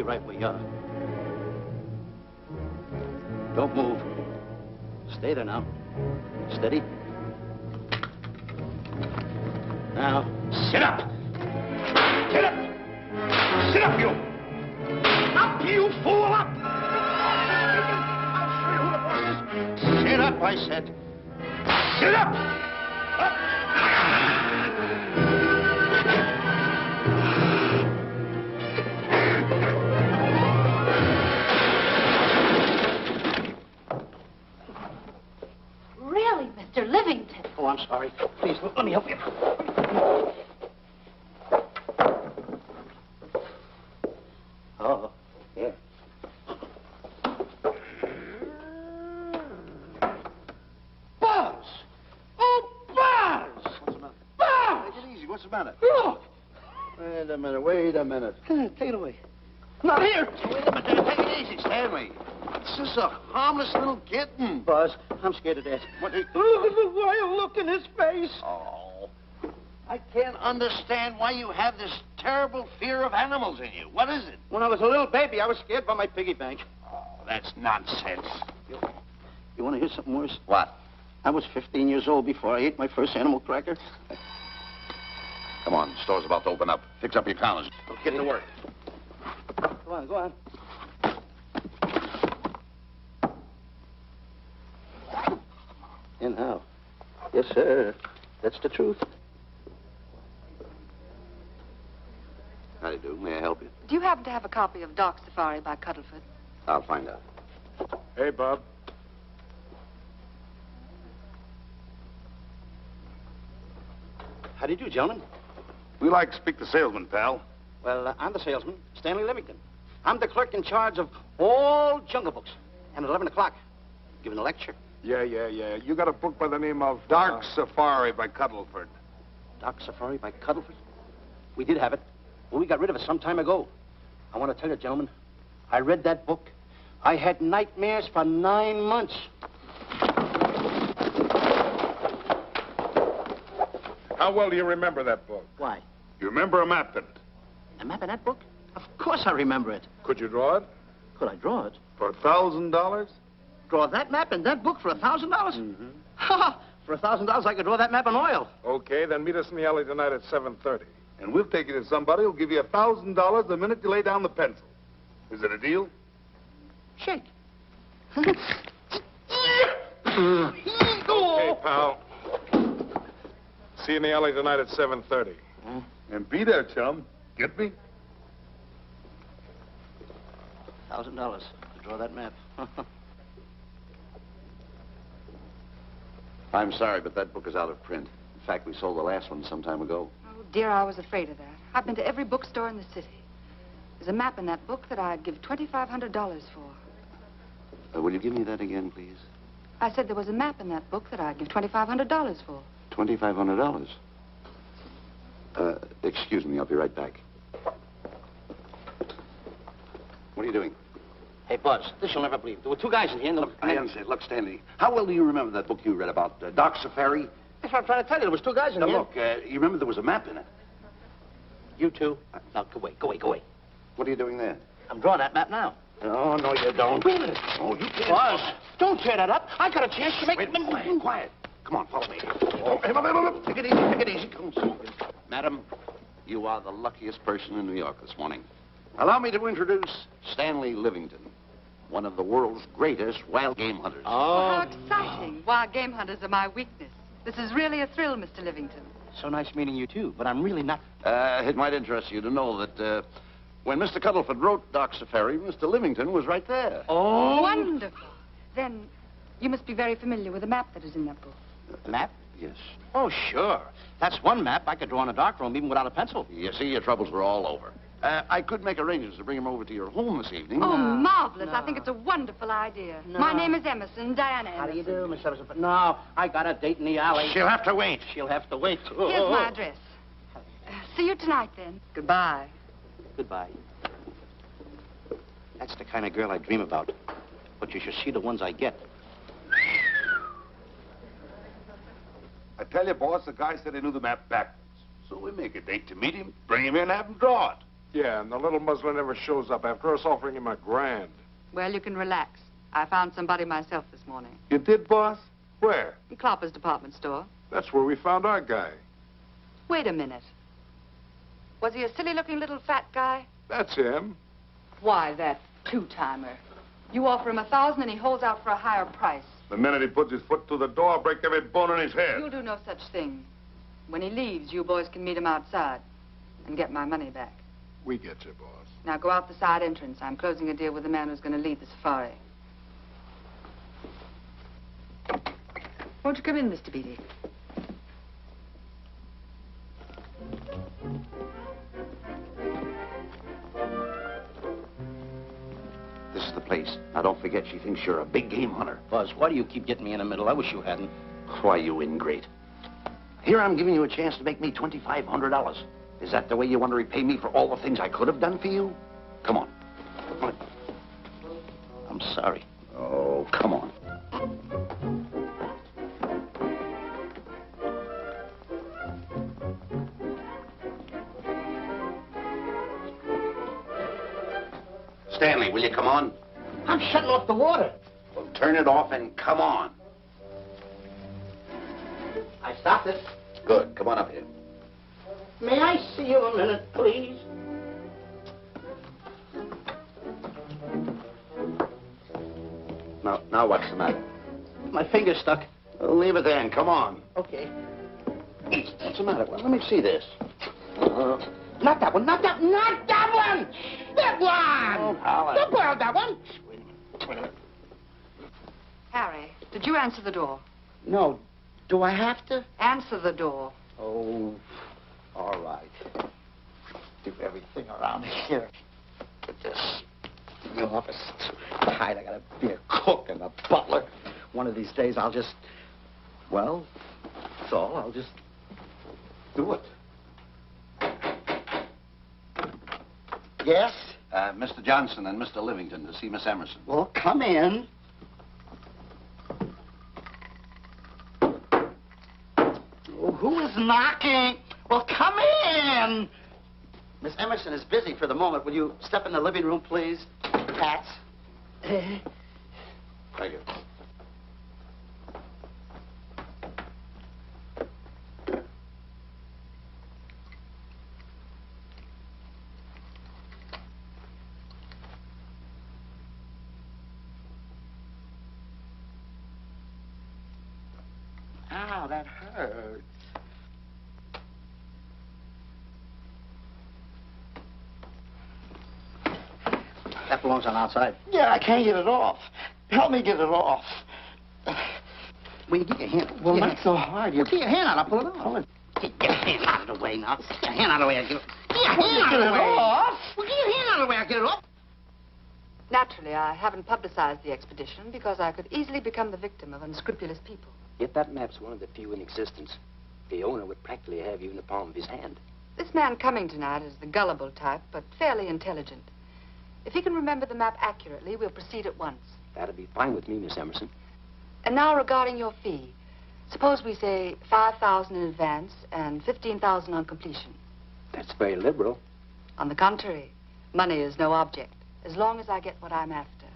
Stay right where you are. Don't move. Stay there now. Steady. Now, sit up! Get up! Sit up, you! Up, you fool! Up! I'll show you who the boss is. Sit up, I said. Sit up! Up! Really, Mr. Livington? Oh, I'm sorry. Please, let me help you. Oh, yeah. Buzz! Oh, Buzz! What's the matter? Buzz! Take it easy. What's the matter? Look! Wait a minute. Take it away. Not here! Wait a minute. Take it easy, Stanley. It's just a harmless little kitten. Buzz, I'm scared to death. What? Look at the wild look in his face. Oh. I can't understand why you have this terrible fear of animals in you. What is it? When I was a little baby, I was scared by my piggy bank. Oh, that's nonsense. You want to hear something worse? What? I was 15 years old before I ate my first animal cracker. Come on, the store's about to open up. Fix up your counters. Get to work. Go on, go on. And how? Yes, sir. That's the truth. How do you do? May I help you? Do you happen to have a copy of Dark Safari by Cuddleford? I'll find out. Hey, Bob. How do you do, gentlemen? We like to speak to salesman, pal. Well, I'm the salesman, Stanley Livington. I'm the clerk in charge of all Jungle Books. And at 11 o'clock, giving a lecture. Yeah. You got a book by the name of... Dark Safari by Cuddleford. Dark Safari by Cuddleford? We did have it. Well, we got rid of it some time ago. I want to tell you, gentlemen, I read that book. I had nightmares for 9 months. How well do you remember that book? Why? You remember a map in it? A map in that book? Of course I remember it. Could you draw it? Could I draw it? For $1,000? Draw that map in that book for $1,000? Mm-hmm. Ha! For $1,000, I could draw that map in oil. Okay, then meet us in the alley tonight at 7:30. And we'll take you to somebody who'll give you $1,000 the minute you lay down the pencil. Is it a deal? Shake. Okay, pal. See you in the alley tonight at 7:30. And be there, chum. Get me? $1,000 to draw that map. I'm sorry, but that book is out of print. In fact, we sold the last one some time ago. Oh, dear, I was afraid of that. I've been to every bookstore in the city. There's a map in that book that I'd give $2,500 for. Will you give me that again, please? I said there was a map in that book that I'd give $2,500 for. $2,500. Excuse me, I'll be right back. What are you doing? Hey, Buzz, this you'll never believe. There were two guys in here and... Look, I understand. Look, Stanley, how well do you remember that book you read about Dark Safari? That's what I'm trying to tell you. There was two guys in Now, here. look, you remember there was a map in it. You two. Now, go away. What are you doing there? I'm drawing that map now. Oh, no, you don't. Wait a minute. Oh, you can't. Buzz, don't tear that up. I got a chance to make... Wait, quiet. Come on, follow me. Oh, hey, take it easy. Come on. Madam, you are the luckiest person in New York this morning. Allow me to introduce Stanley Livington, one of the world's greatest wild game hunters. How exciting. Wild game hunters are my weakness. This is really a thrill, Mr. Livington. So nice meeting you, too, but I'm really not... It might interest you to know that when Mr. Cuddleford wrote Dark Safari, Mr. Livington was right there. Oh! Wonderful. Then you must be very familiar with the map that is in that book. Map? Yes. Oh, sure. That's one map I could draw in a darkroom even without a pencil. You see, your troubles were all over. I could make arrangements to bring him over to your home this evening. Oh, marvelous. No. I think it's a wonderful idea. No. My name is Emerson, Diana Emerson. How do you do, Miss Emerson? But no, I got a date in the alley. She'll have to wait. She'll have to wait. Here's my address. See you tonight, then. Goodbye. Goodbye. That's the kind of girl I dream about. But you should see the ones I get. I tell you, boss, the guy said he knew the map backwards. So we make a date to meet him, bring him in, have him draw it. Yeah, and the little muzzler never shows up after us offering him $1,000. Well, you can relax. I found somebody myself this morning. You did, boss? Where? In Clopper's department store. That's where we found our guy. Wait a minute. Was he a silly-looking little fat guy? That's him. Why, that two-timer. You offer him $1,000 and he holds out for a higher price. The minute he puts his foot through the door, I'll break every bone in his head. You'll do no such thing. When he leaves, you boys can meet him outside and get my money back. We get you, boss. Now go out the side entrance. I'm closing a deal with the man who's going to lead the safari. Won't you come in, Mr. Beatty? This is the place. Now, don't forget, she thinks you're a big game hunter. Buzz, why do you keep getting me in the middle? I wish you hadn't. Why, you ingrate. Here I'm giving you a chance to make me $2,500. Is that the way you want to repay me for all the things I could have done for you? Come on. Come on. I'm sorry. Oh, come on. Stanley, will you come on? I'm shutting off the water. Well, turn it off and come on. I stopped it. Good. Come on up here. May I see you a minute, please? Now what's the matter? My finger's stuck. Well, leave it there and come on. Okay. What's the matter? Well, let me see this. Not that one, not that one! That one! Oh, Howard. Don't borrow that one! Wait a minute. Harry, did you answer the door? No. Do I have to? Answer the door. Oh, all right. Do everything around here. But this, the office is too tight. I gotta be a cook and a butler. One of these days I'll just, well, that's all. I'll just do it. Yes? Mr. Johnson and Mr. Livington to see Miss Emerson. Well, come in. Oh, who is knocking? Well, come in. Miss Emerson is busy for the moment. Will you step in the living room, please? Hats. Thank you. Ow, that hurts. That belongs on outside. Yeah, I can't get it off. Help me get it off. Will you get your hand? Well, not so hard. Get your hand out. I'll pull it off. Get your hand out of the way now. Get your hand out of the way. I'll get it. Get your hand out of the way. Off. Well, get your hand out of the way. I'll get it off. Naturally, I haven't publicized the expedition because I could easily become the victim of unscrupulous people. Yet that map's one of the few in existence. The owner would practically have you in the palm of his hand. This man coming tonight is the gullible type, but fairly intelligent. If he can remember the map accurately, we'll proceed at once. That'd be fine with me, Miss Emerson. And now regarding your fee. Suppose we say $5,000 in advance and $15,000 on completion. That's very liberal. On the contrary, money is no object, as long as I get what I'm after.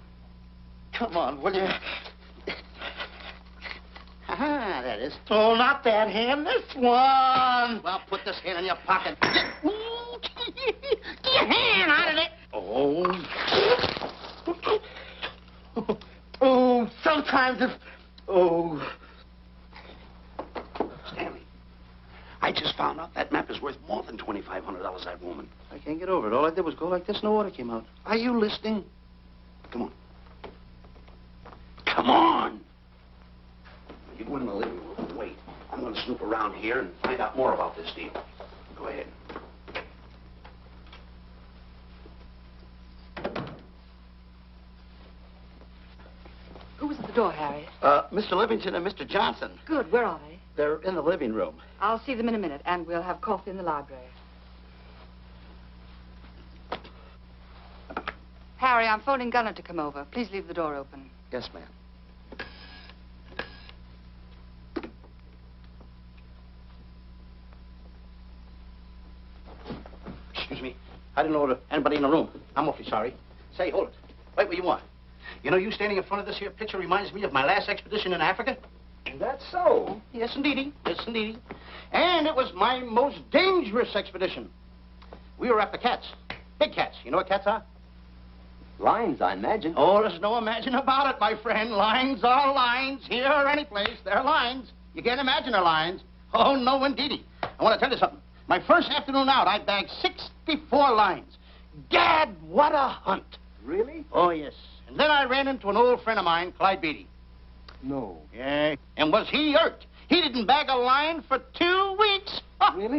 Come on, will you? Ah, that is. Oh, not that hand, this one. Well, put this hand in your pocket. Get your hand out of it. Oh. Oh, sometimes if... Oh. Stanley, I just found out that map is worth more than $2,500, that woman. I can't get over it. All I did was go like this and the water came out. Are you listening? Come on. Come on. You go in the living room and wait. I'm going to snoop around here and find out more about this deal. Go ahead. Who was at the door, Harry? Mr. Livington and Mr. Johnson. Good. Where are they? They're in the living room. I'll see them in a minute, and we'll have coffee in the library. Harry, I'm phoning Gunner to come over. Please leave the door open. Yes, ma'am. Excuse me. I didn't know anybody in the room. I'm awfully sorry. Say, hold it. Wait where you are. You know, you standing in front of this here picture reminds me of my last expedition in Africa. Is that so? Yes, indeedy. Yes, indeedy. And it was my most dangerous expedition. We were after cats. Big cats. You know what cats are? Lions, I imagine. Oh, there's no imagine about it, my friend. Lions are lions. Here or any place, they're lions. You can't imagine they're lions. Oh, no, indeedy. I want to tell you something. My first afternoon out, I bagged 64 lions. Gad, what a hunt. Really? Oh, yes. And then I ran into an old friend of mine, Clyde Beatty. No. Yeah. And was he hurt? He didn't bag a lion for 2 weeks. Really?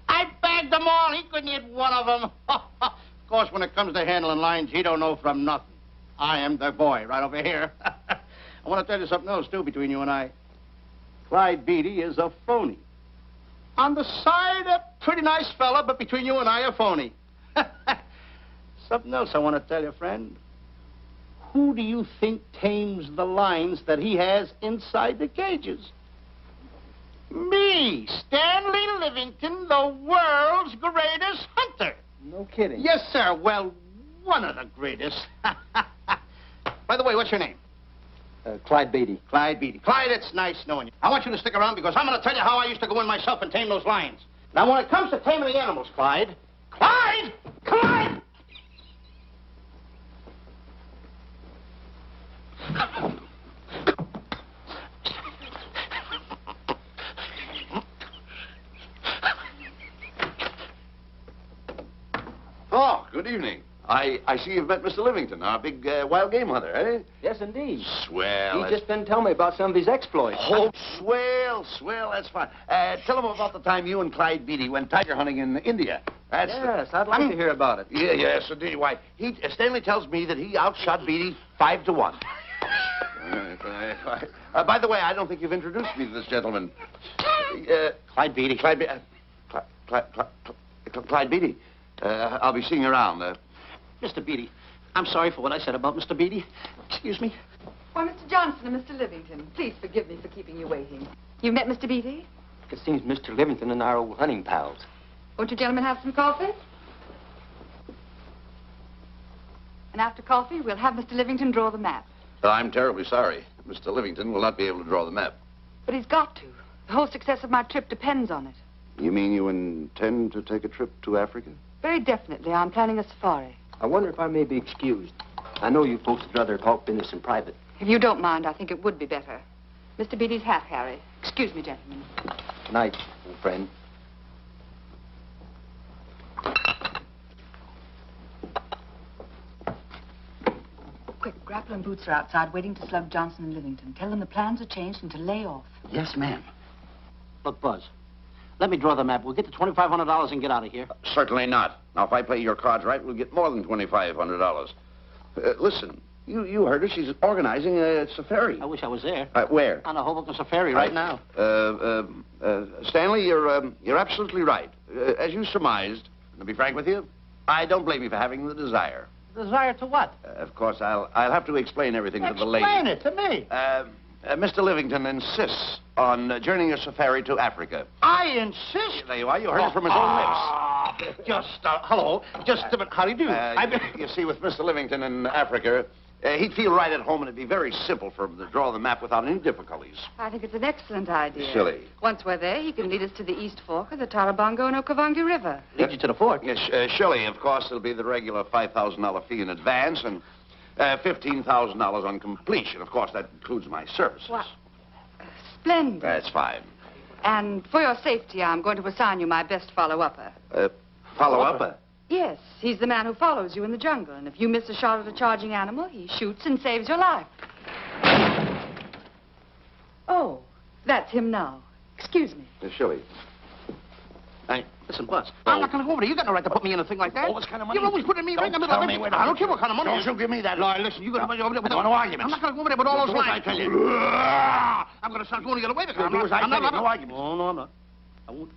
I bagged them all. He couldn't hit one of them. Of course, when it comes to handling lions, he don't know from nothing. I am the boy right over here. I want to tell you something else, too, between you and I. Clyde Beatty is a phony. On the side, a pretty nice fella, but between you and I, a phony. Something else I want to tell you, friend. Who do you think tames the lions that he has inside the cages? Me, Stanley Livington, the world's greatest hunter. No kidding. Yes, sir. Well, one of the greatest. By the way, what's your name? Clyde Beatty. Clyde Beatty. Clyde, it's nice knowing you. I want you to stick around because I'm going to tell you how I used to go in myself and tame those lions. Now, when it comes to taming the animals, Clyde... Clyde! Clyde! Oh, good evening. I see you've met Mr. Livington, our big wild game hunter, eh? Yes, indeed. Swell. He just been telling me about some of his exploits. Oh, swell, that's fine. Tell him about the time you and Clyde Beatty went tiger hunting in India. That's Yes, I'd like to hear about it. Yeah, yes, indeed. Why, Stanley tells me that he outshot Beatty 5-1. By the way, I don't think you've introduced me to this gentleman. Clyde Beatty. Clyde Beatty. I'll be seeing you around. Mr. Beatty, I'm sorry for what I said about Mr. Beatty. Excuse me. Why, Mr. Johnson and Mr. Livington, please forgive me for keeping you waiting. You met Mr. Beatty? It seems Mr. Livington and I are old hunting pals. Won't you gentlemen have some coffee? And after coffee, we'll have Mr. Livington draw the map. I'm terribly sorry. Mr. Livington will not be able to draw the map. But he's got to. The whole success of my trip depends on it. You mean you intend to take a trip to Africa? Very definitely. I'm planning a safari. I wonder if I may be excused. I know you folks would rather talk business in private. If you don't mind, I think it would be better. Mr. Beatty's hat, Harry. Excuse me, gentlemen. Night, old friend. Quick, Grapple and Boots are outside waiting to slug Johnson and Livington. Tell them the plans are changed and to lay off. Yes, ma'am. Look, Buzz, let me draw the map. We'll get the $2,500 and get out of here. Certainly not. Now, if I play your cards right, we'll get more than $2,500. Listen, you heard her. She's organizing a safari. I wish I was there. Where? On a Hoboken safari right now. Stanley, you're absolutely right. As you surmised, to be frank with you, I don't blame you for having the desire. Desire to what? Of course, I'll have to explain everything to the lady. Explain it to me. Mr. Livington insists on journeying a safari to Africa. I insist. There you are. You heard it from his own lips. Hello. Just a minute. How do you do? You see, with Mr. Livington in Africa, he'd feel right at home, and it'd be very simple for him to draw the map without any difficulties. I think it's an excellent idea. Silly. Once we're there, he can lead us to the East Fork of the Tarabongo and Okavango River. Lead you to the fort. Yes, surely, of course, there'll be the regular $5,000 fee in advance and $15,000 on completion. Of course, that includes my services. What? Splendid. That's fine. And for your safety, I'm going to assign you my best follow-upper. Follow-up? Yes, he's the man who follows you in the jungle. And if you miss a shot at a charging animal, he shoots and saves your life. Oh, that's him now. Excuse me. Surely. Listen, Buzz, I'm not going to go over there. You got no right to put me in a thing like that. Oh, what kind of money? You're always putting me right in the middle of it. I don't care what kind of money. Don't you give me that. No, listen, you're going to be over there with no arguments. I'm not going to go over there with all those lines. I tell you. I'm going to start going to get away with it. Do as I tell you. No arguments. No, I'm not. I won't.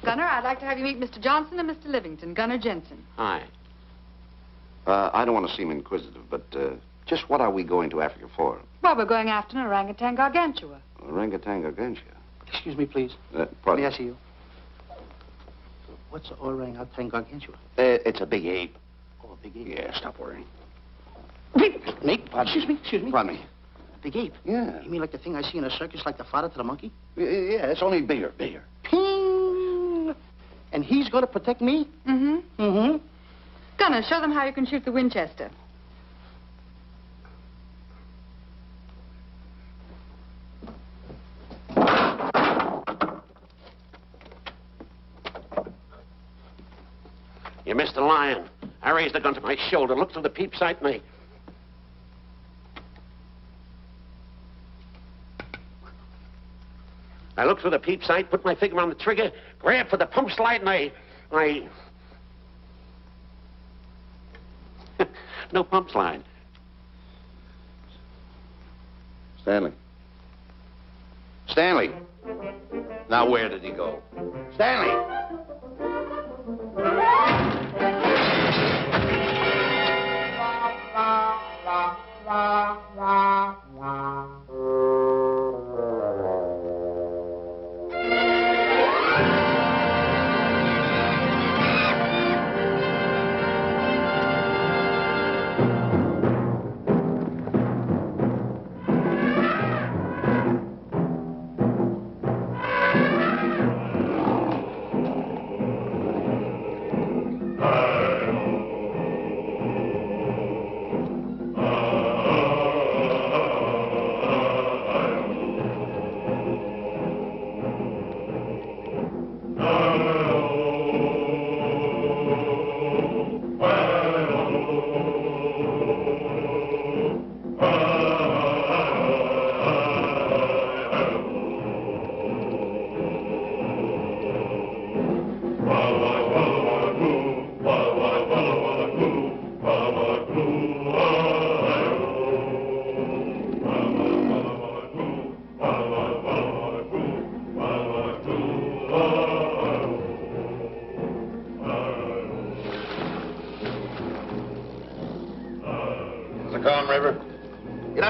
Gunner, I'd like to have you meet Mr. Johnson and Mr. Livington, Gunner Jensen. Hi. I don't want to seem inquisitive, but Just what are we going to Africa for? Well, we're going after an orangutan gargantua. Orangutan gargantua. Excuse me, please. Pardon? May I see you? What's orangutan gargantua? It's a big ape. Oh, a big ape. Yeah, stop worrying. Me? Excuse me. Pardon me. A big ape? Yeah. You mean like the thing I see in a circus, like the fodder to the monkey? Yeah, it's only bigger. Ping! And he's going to protect me? Mm-hmm. Mm-hmm. Gunner, show them how you can shoot the Winchester. You missed the lion. I raised the gun to my shoulder, looked through the peep sight, and I looked through the peep sight, put my finger on the trigger, grabbed for the pump slide, and I... No pump slide. Stanley. Stanley. Now, where did he go? Stanley!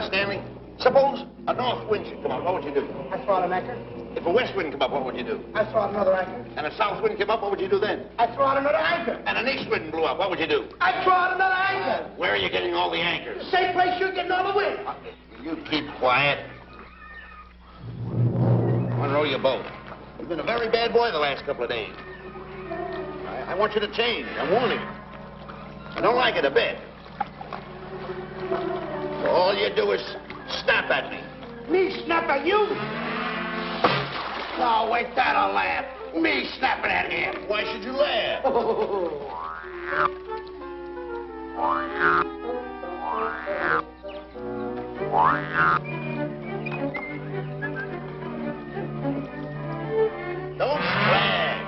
Stanley, suppose a north wind should come up, what would you do? I throw out an anchor. If a west wind come up, what would you do? I throw out another anchor. And a south wind came up, what would you do then? I throw out another anchor. And an east wind blew up, what would you do? I throw out another anchor. Where are you getting all the anchors? The same place you're getting all the wind. You keep quiet. Unrow your boat. You've been a very bad boy the last couple of days. I want you to change. I'm warning you. I don't like it a bit. So all you do is snap at me. Me snap at you? No, wait, that'll laugh. Me snapping at him. Why should you laugh? Don't splash.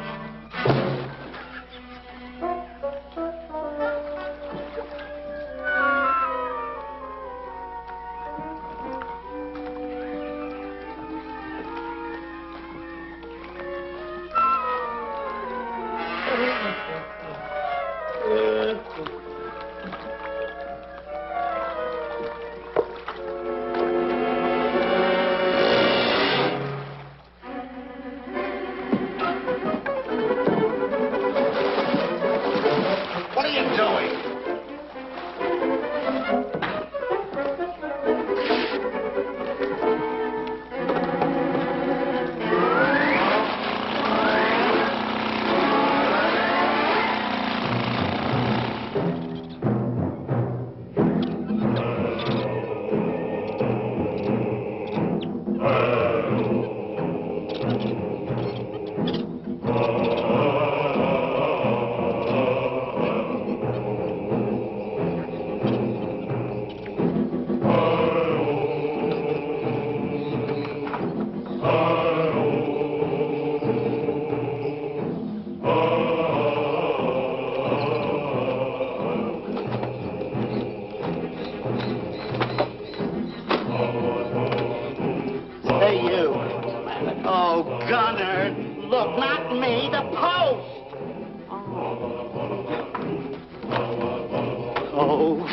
What are you doing? Hey, you. Oh, Gunner. Look, not me, the post. Oh.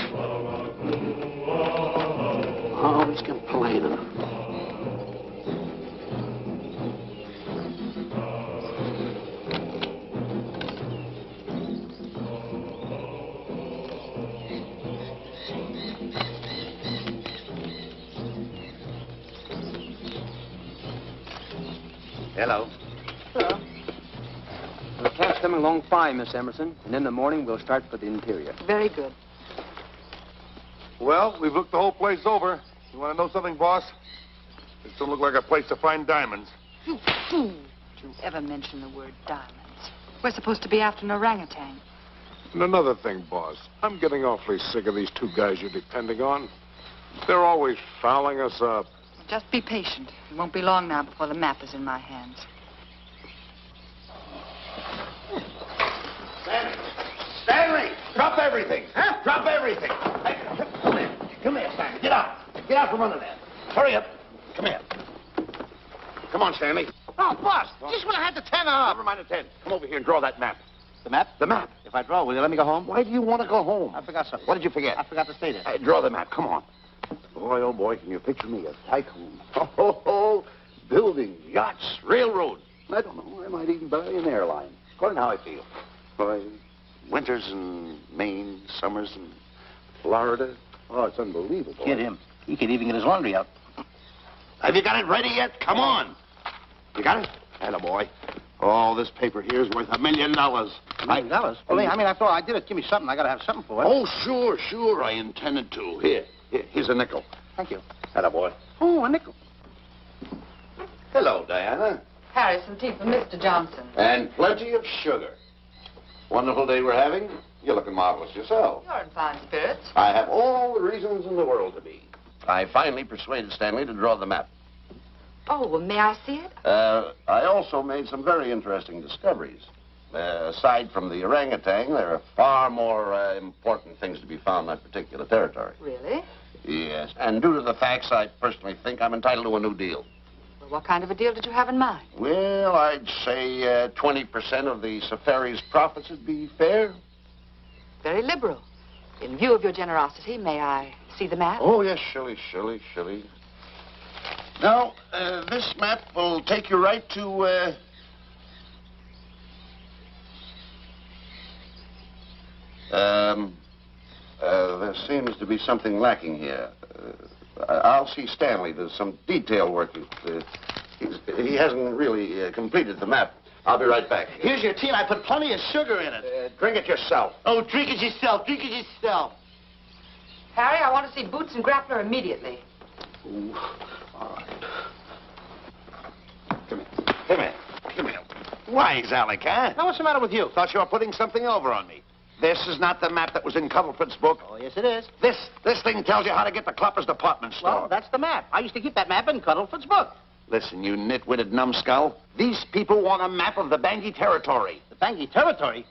Hello. Hello. The cat's coming along fine, Miss Emerson. And in the morning, we'll start for the interior. Very good. Well, we've looked the whole place over. You want to know something, boss? This don't look like a place to find diamonds. You fool. Don't you ever mention the word diamonds. We're supposed to be after an orangutan. And another thing, boss. I'm getting awfully sick of these two guys you're depending on. They're always fouling us up. Just be patient. It won't be long now before the map is in my hands. Stanley! Drop everything! Huh? Drop everything! Hey, come here. Come here, Stanley. Get out. Get out from under there. Hurry up. Come here. Come on, Stanley. Oh, boss, just when I had the 10 up. Never mind the 10. Come over here and draw that map. The map? The map. If I draw, will you let me go home? Why do you want to go home? I forgot something. What did you forget? I forgot to stay there. Draw the map. Come on. Boy, oh, boy, can you picture me? A tycoon. Oh, building yachts, railroads. I don't know. I might even buy an airline. According to how I feel. Boy, winters in Maine, summers in Florida. Oh, it's unbelievable. Kid him. He could even get his laundry out. Have you got it ready yet? Come on. You got it? Attaboy. Oh, this paper here is worth $1 million. $1 million? Well, I mean, after all, I did it. Give me something. I got to have something for it. Oh, sure. I intended to. Here's a nickel. Thank you. Attaboy. Oh, a nickel. Hello, Diana. Harry, some tea for Mr. Johnson. And plenty of sugar. Wonderful day we're having. You're looking marvelous yourself. You're in fine spirits. I have all the reasons in the world to be. I finally persuaded Stanley to draw the map. Oh, well, may I see it? I also made some very interesting discoveries. Aside from the orangutan, there are far more important things to be found in that particular territory. Really? Yes. And due to the facts, I personally think I'm entitled to a new deal. Well, what kind of a deal did you have in mind? Well, I'd say 20% of the safari's profits would be fair. Very liberal. In view of your generosity, may I see the map? Oh, yes, Shirley. Now, this map will take you right to, there seems to be something lacking here. I'll see Stanley. There's some detail work. He hasn't really completed the map. I'll be right back. Here's your tea, and I put plenty of sugar in it. Drink it yourself. Oh, drink it yourself. Drink it yourself. Harry, I want to see Boots and Grappler immediately. Ooh. All right. Come here. Why, Zalek, huh? Now, what's the matter with you? Thought you were putting something over on me. This is not the map that was in Cuddlefoot's book. Oh, yes, it is. This thing tells you how to get to Clopper's department store. Well, that's the map. I used to keep that map in Cuddlefoot's book. Listen, you nitwitted numbskull. These people want a map of the Bangui territory. The Bangui territory?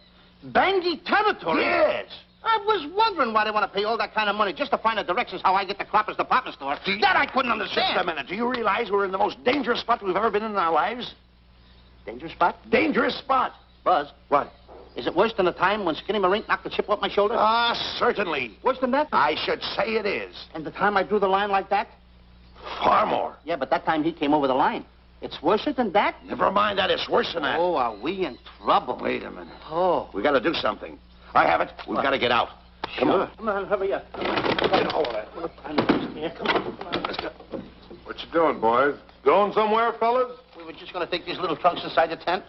Bangui territory? Yes. I was wondering why they want to pay all that kind of money just to find the directions how I get to Clopper's department store. That I couldn't understand. Just a minute. Do you realize we're in the most dangerous spot we've ever been in our lives? Dangerous spot? Dangerous spot. Buzz. What? Is it worse than the time when Skinny Marink knocked the chip off my shoulder? Certainly. Worse than that? I should say it is. And the time I drew the line like that? Far more. Yeah, but that time he came over the line. It's worse than that? Never mind that. It's worse than that. Oh, are we in trouble? Wait a minute. Oh. We got to do something. I have it. We've got to get out. Come on. Come on, hurry up. Get hold of that. Come on, let's go. What you doing, boys? Going somewhere, fellas? We were just going to take these little trunks inside the tent.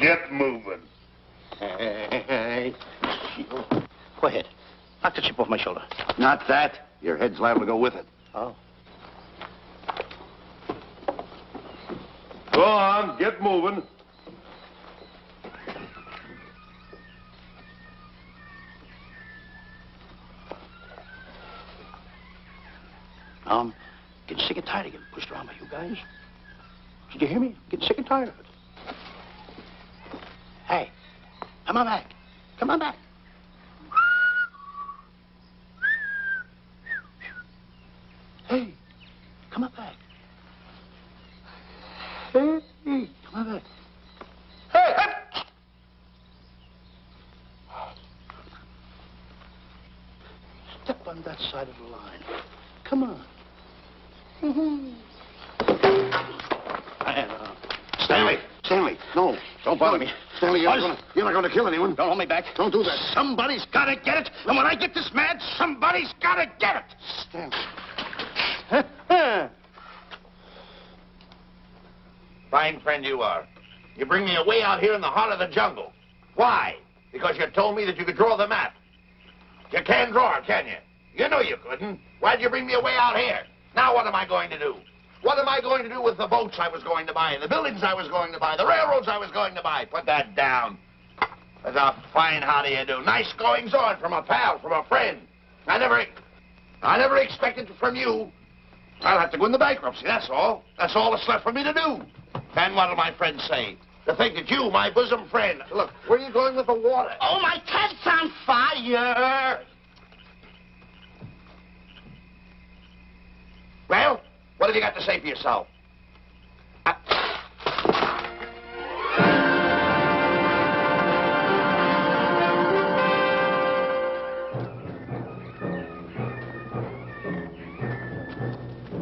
Get moving. Hey. Go ahead. Knock the chip off my shoulder. Not that. Your head's liable to go with it. Oh. Go on, get moving. Getting sick and tired of getting pushed around by you guys. Did you hear me? Getting sick and tired of it. Hey, come on back. Come on back. Hey, come on back. Hey, come on back. Hey, hey! Step on that side of the line. Come on. Stanley, no, don't bother me. Stanley, you're not going to kill anyone. Don't hold me back. Don't do that. Somebody's got to get it. And when I get this mad, somebody's got to get it. Stanley. Fine friend you are. You bring me away out here in the heart of the jungle. Why? Because you told me that you could draw the map. You can't draw, can you? You know you couldn't. Why'd you bring me away out here? Now what am I going to do? What am I going to do with the boats I was going to buy, the buildings I was going to buy, the railroads I was going to buy? Put that down. That's a fine how do you do. Nice goings on from a pal, from a friend. I never expected it from you. I'll have to go into bankruptcy, that's all. That's all that's left for me to do. And what'll my friends say? To think that you, my bosom friend... Look, where are you going with the water? Oh, my cat's on fire! Well, what have you got to say for yourself?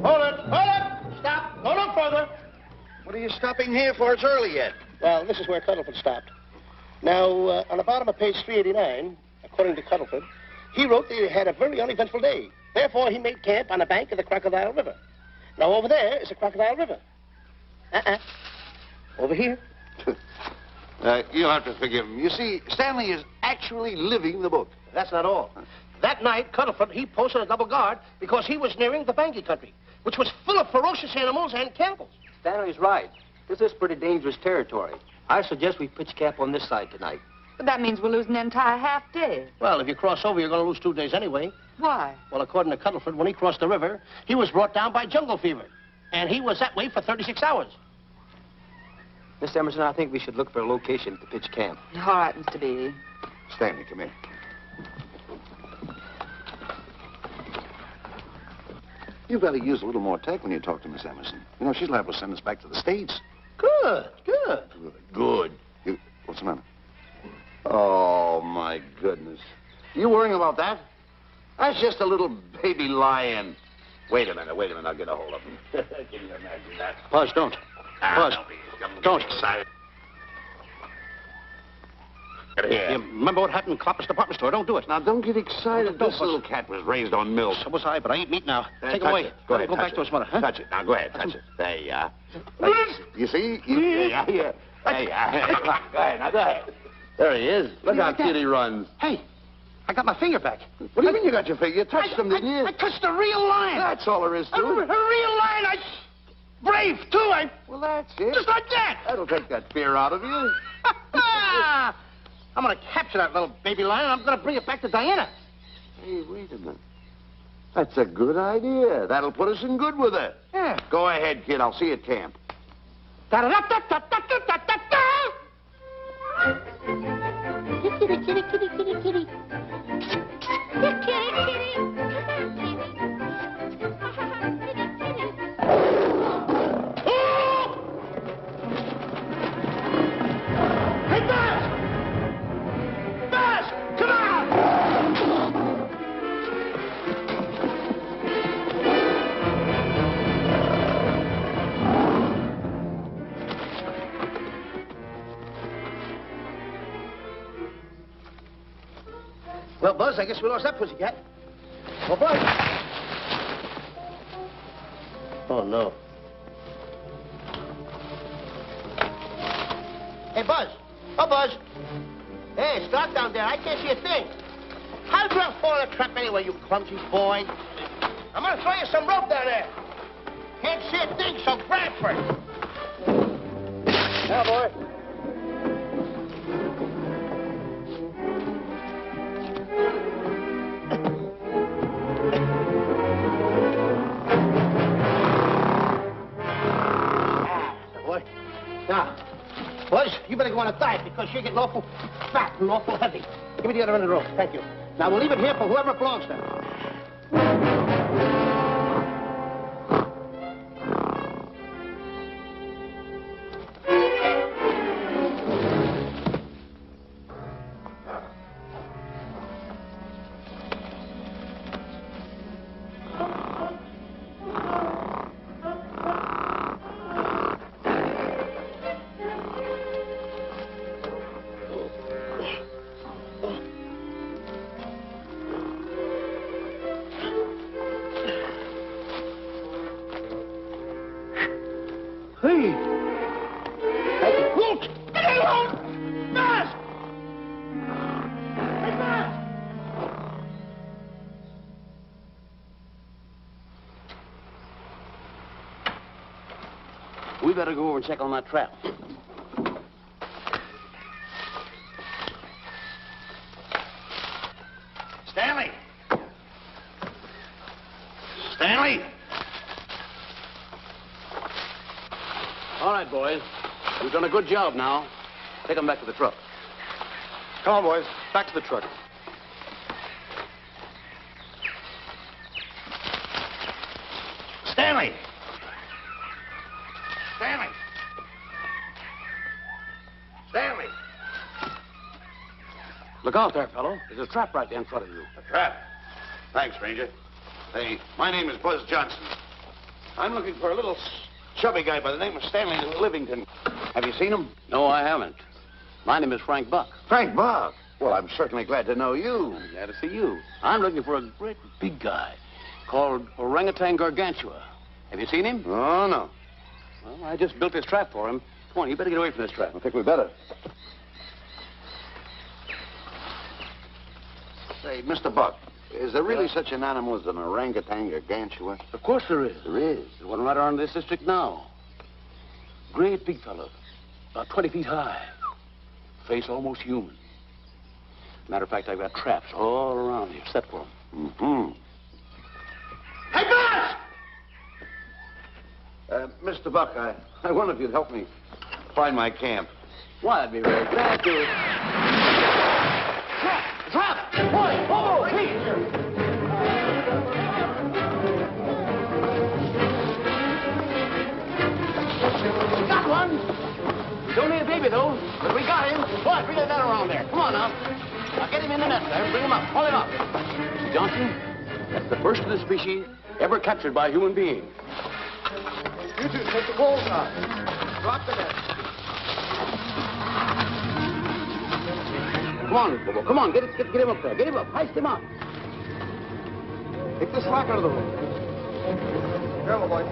Hold it! Stop! Go no further. What are you stopping here for? It's early yet. Well, this is where Cuddleford stopped. Now, on the bottom of page 389, according to Cuddleford, he wrote that he had a very uneventful day. Therefore, he made camp on the bank of the Crocodile River. Now, over there is the Crocodile River. Over here. You'll have to forgive him. You see, Stanley is actually living the book. That's not all. That night, Cuddleford, he posted a double guard because he was nearing the Banky country, which was full of ferocious animals and cannibals. Stanley's right. This is pretty dangerous territory. I suggest we pitch camp on this side tonight. But that means we're losing an entire half day. Well, if you cross over, you're going to lose 2 days anyway. Why? Well, according to Cuddleford, when he crossed the river, he was brought down by jungle fever. And he was that way for 36 hours. Miss Emerson, I think we should look for a location to pitch camp. All right, Mr. Beatty. Stanley, come here. You better use a little more tact when you talk to Miss Emerson. You know, she's liable to send us back to the States. Good. Good. What's the matter? Oh, my goodness. You worrying about that? That's just a little baby lion. Wait a minute. I'll get a hold of him. Can you imagine that? Buzz, don't. Buzz, don't. Excited. Get here. You remember what happened in Clopper's department store? Don't do it. Now, don't get excited. Don't, This little cat was raised on milk. So was I, but I ain't meat now. Take him Touch away. it. Go ahead, Go touch back it. to his mother, huh? Touch it. Now, go ahead, touch it. There you are. You see? Yeah. There you are. Go ahead, now, go ahead. There he is. Look how cute he runs. Hey, I got my finger back. What do you mean you got your finger? You touched him, didn't you? I touched a real lion. That's all there is to A real it. lion. Brave, too. Well, that's it. Just like that. That'll take that fear out of you. I'm going to capture that little baby lion, and I'm going to bring it back to Diana. Hey, wait a minute. That's a good idea. That'll put us in good with her. Yeah. Go ahead, kid. I'll see you at camp. Kitty, kitty, kitty, kitty, kitty. Kitty, kitty. Hey, Buzz! Buzz, come on! Well, Buzz, I guess we lost that pussycat. Well, Buzz. Oh, no. Hey, Buzz. Oh, Buzz. Hey, it's dark down there. I can't see a thing. How did you fall in a trap anyway, you clumsy boy? I'm going to throw you some rope down there. Can't see a thing, so grab for it. Now, boy. Now, Buzz, you better go on a diet because you're getting awful fat and awful heavy. Give me the other end of the rope. Thank you. Now, we'll leave it here for whoever it belongs to. Hey, we better go over and check on that trap. Stanley! Stanley! All right, boys. We've done a good job now. Take them back to the truck. Come on, boys. Back to the truck. Stanley! Stanley! Stanley! Look out there, fellow. There's a trap right there in front of you. A trap? Thanks, Ranger. Hey, my name is Buzz Johnson. I'm looking for a little chubby guy by the name of Stanley Livington. Have you seen him? No, I haven't. My name is Frank Buck. Frank Buck. Well, I'm certainly glad to know you. I'm glad to see you. I'm looking for a great big guy called Orangutan Gargantua. Have you seen him? Oh, no. Well, I just built this trap for him. Come on, you better get away from this trap. I think we better. Say, Mr. Buck, is there really such an animal as an orangutan gargantua? Of course there is. There is. There's one right around this district now. Great big fellow, about 20 feet high. Face almost human. Matter of fact, I've got traps all around here set for him. Mm-hmm. Hey, Buzz! Mr. Buck, I wonder if you'd help me find my camp. Why, I'd be very glad to. Trap! Trap! Boy! Oh, please! We got one. We don't need a baby, though, but we got him. Boy, bring that around there. Come on, now. Now, get him in the net there. Bring him up. Hold him up. Johnson, that's the first of the species ever captured by a human being. You two take the balls out. Drop the net. Come on, Bobo. Come on. Get him up there. Get him up. Heist him up. Take the slack out of the hole. Careful, boy.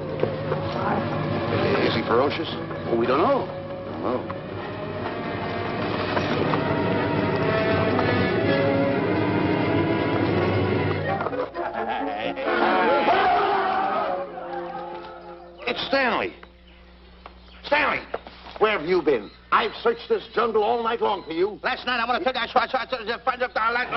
Is he ferocious? Well, we don't know. Oh. It's Stanley. Stanley, where have you been? I've searched this jungle all night long for you. Last night, I want to tell you,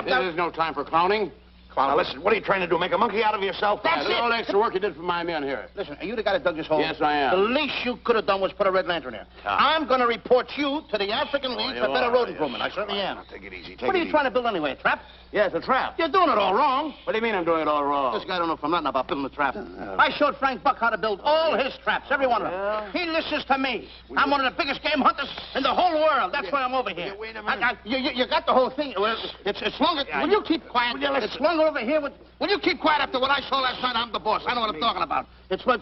This is no time for clowning. Now, listen, what are you trying to do? Make a monkey out of yourself? That's Look at all the it. extra work you did for my men here. Listen, are you the guy that dug this hole? Yes, I am. The least you could have done was put a red lantern there. I'm going to report you to the African League for better road improvement. I certainly am. Take it easy. What are you trying to build anyway, a trap? Yes, a trap. You're doing it all wrong. What do you mean I'm doing it all wrong? This guy don't know from nothing about building a trap. I showed Frank Buck how to build all his traps, every one of them. He listens to me. I'm one of the biggest game hunters in the whole world. That's why I'm over here. Wait a minute. You got the whole thing. Well, it's longer. Will you keep quiet? It's longer over here. Will you keep quiet after what I saw last night? I'm the boss. I know what I'm talking about. It's one.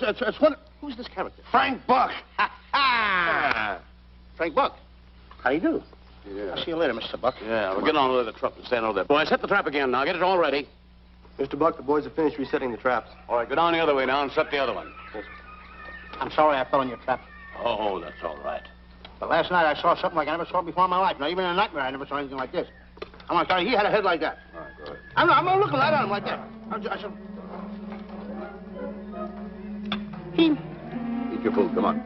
Who's this character? Frank Buck. Frank Buck. How do you do? Yeah. I'll see you later, Mr. Buck. Yeah, we'll get on with the truck and stand over there. Boy, set the trap again now. Get it all ready. Mr. Buck, the boys have finished resetting the traps. All right, go down the other way now and set the other one. I'm sorry I fell in your trap. Oh, that's all right. But last night I saw something like I never saw before in my life. Now, even in a nightmare, I never saw anything like this. I'm sorry, he had a head like that. All right, go ahead. I'm not looking right at him like that. I said... Eat your food. Come on.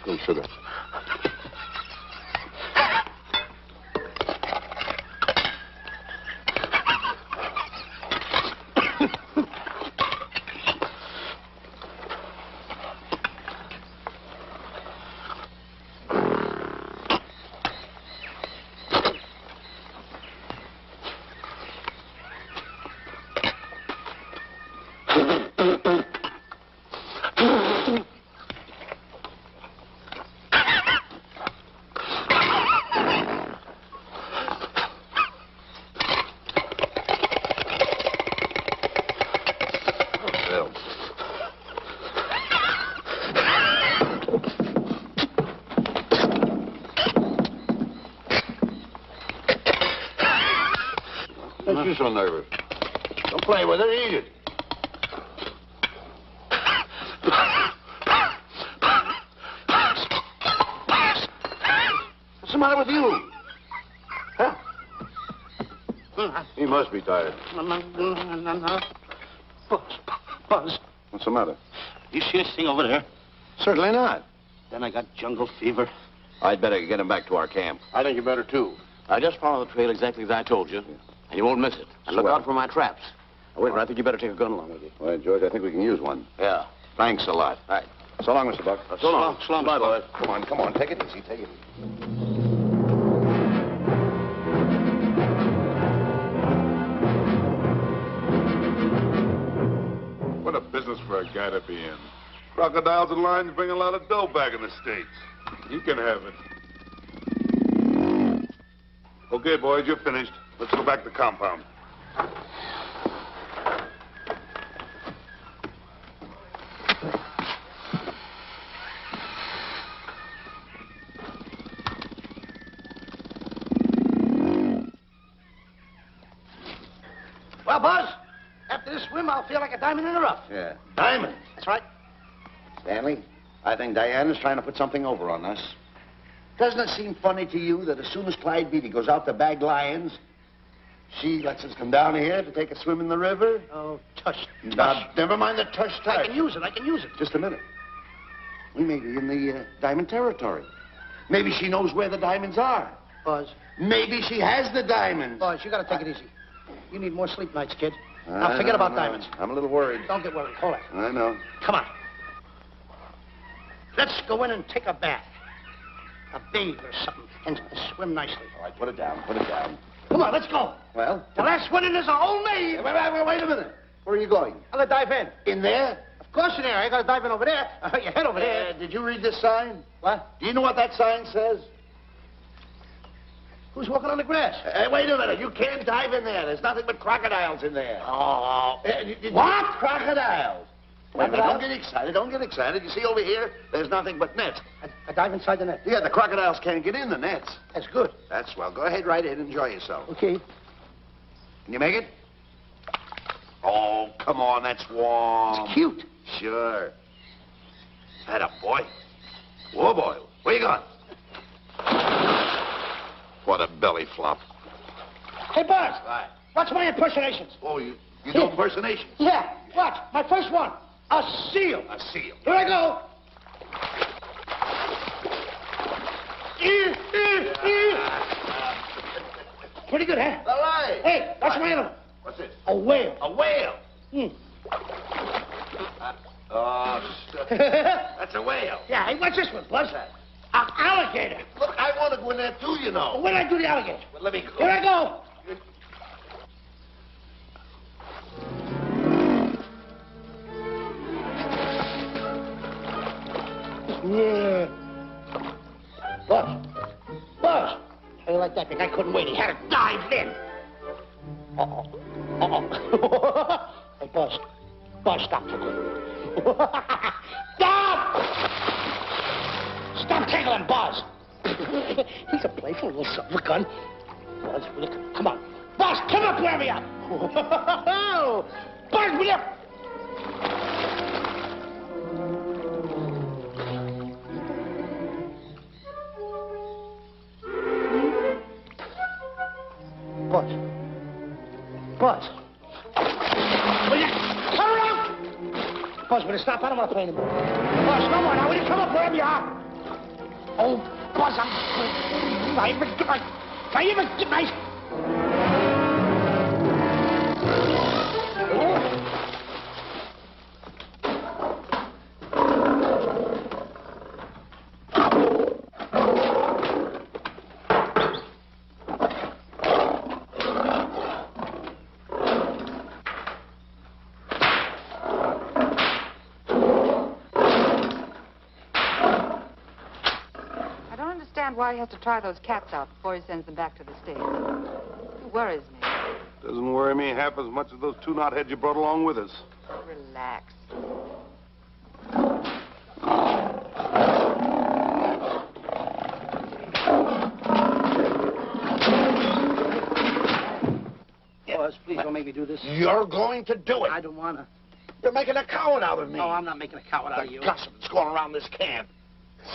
Good sugar. you so nervous? Don't play with it. Eat it. What's the matter with you? Huh? He must be tired. Buzz. What's the matter? You see this thing over there? Certainly not. Then I got jungle fever. I'd better get him back to our camp. I think you better, too. Now, just follow the trail exactly as I told you, and you won't miss it. And look out for my traps. Now, wait, I think you better take a gun along with you. All right, George, I think we can use one. Yeah. Thanks a lot. All right. So long, Mr. Buck. So long. So long, Bye, Mr. Buck. boys. Come on. Take it easy. Take it easy. What a business for a guy to be in. Crocodiles and lions bring a lot of dough back in the States. You can have it. Okay, boys, you're finished. Let's go back to the compound. Well, Buzz, after this swim, I'll feel like a diamond in the rough. Yeah. Diamond? That's right. Stanley, I think Diana's trying to put something over on us. Doesn't it seem funny to you that as soon as Clyde Beatty goes out to bag lions, she lets us come down here to take a swim in the river? Oh, tush. Now, never mind the tush. I can use it. Just a minute. We may be in the diamond territory. Maybe she knows where the diamonds are. Buzz. Maybe she has the diamonds. Buzz, you gotta take it easy. You need more sleep nights, kid. Now, forget about diamonds. I'm a little worried. Don't get worried. Hold it. I know. Come on. Let's go in and take a bath. A bathe or something. And swim nicely. All right, put it down. Come on, let's go. Well? The last one in is a whole maid. Wait a minute. Where are you going? I'm gonna dive in. In there? Of course in there. I gotta dive in over there. Your head over there. Did you read this sign? What? Do you know what that sign says? Who's walking on the grass? Wait a minute. You can't dive in there. There's nothing but crocodiles in there. Oh. What? Crocodiles? Wait, don't get excited. You see over here, there's nothing but nets. I dive inside the net. Yeah, the crocodiles can't get in the nets. That's good. That's swell. Go ahead, right in. Enjoy yourself. Okay. Can you make it? Oh, come on. That's warm. It's cute. Sure. That a boy. Whoa, boy. Where you going? What a belly flop. Hey, Buzz. Right. Watch my impersonations. Oh, you do impersonations? Yeah. Watch. My first one. A seal. A seal. Here I go. Pretty good, huh? All right. Hey, watch my other one. What's this? A whale. A whale. Oh, that's a whale. Yeah, hey, watch this one, Buzz. An alligator. Look, I want to go in there too, you know. When I do the alligator? Well, let me go. Here I go. Yeah. Buzz. How you like that? The guy couldn't wait. He had to dive in. Hey, Buzz. Buzz, stop for good. Stop! Stop tickling Buzz. He's a playful little silver gun. Buzz, will you come on. Buzz, come up where we are. Buzz, will you? Buzz. Will you come around? Buzz, will you stop? I don't want to play anymore. Buzz, no more now. Will you come up wherever you are? Oh, Buzz, I even get my... Why he has to try those cats out before he sends them back to the States. It worries me. Doesn't worry me half as much as those two knotheads you brought along with us. Relax. Please don't make me do this. You're going to do it. I don't want to. You're making a coward out of me. No, I'm not making a coward out of you. The gossip that's going around this camp.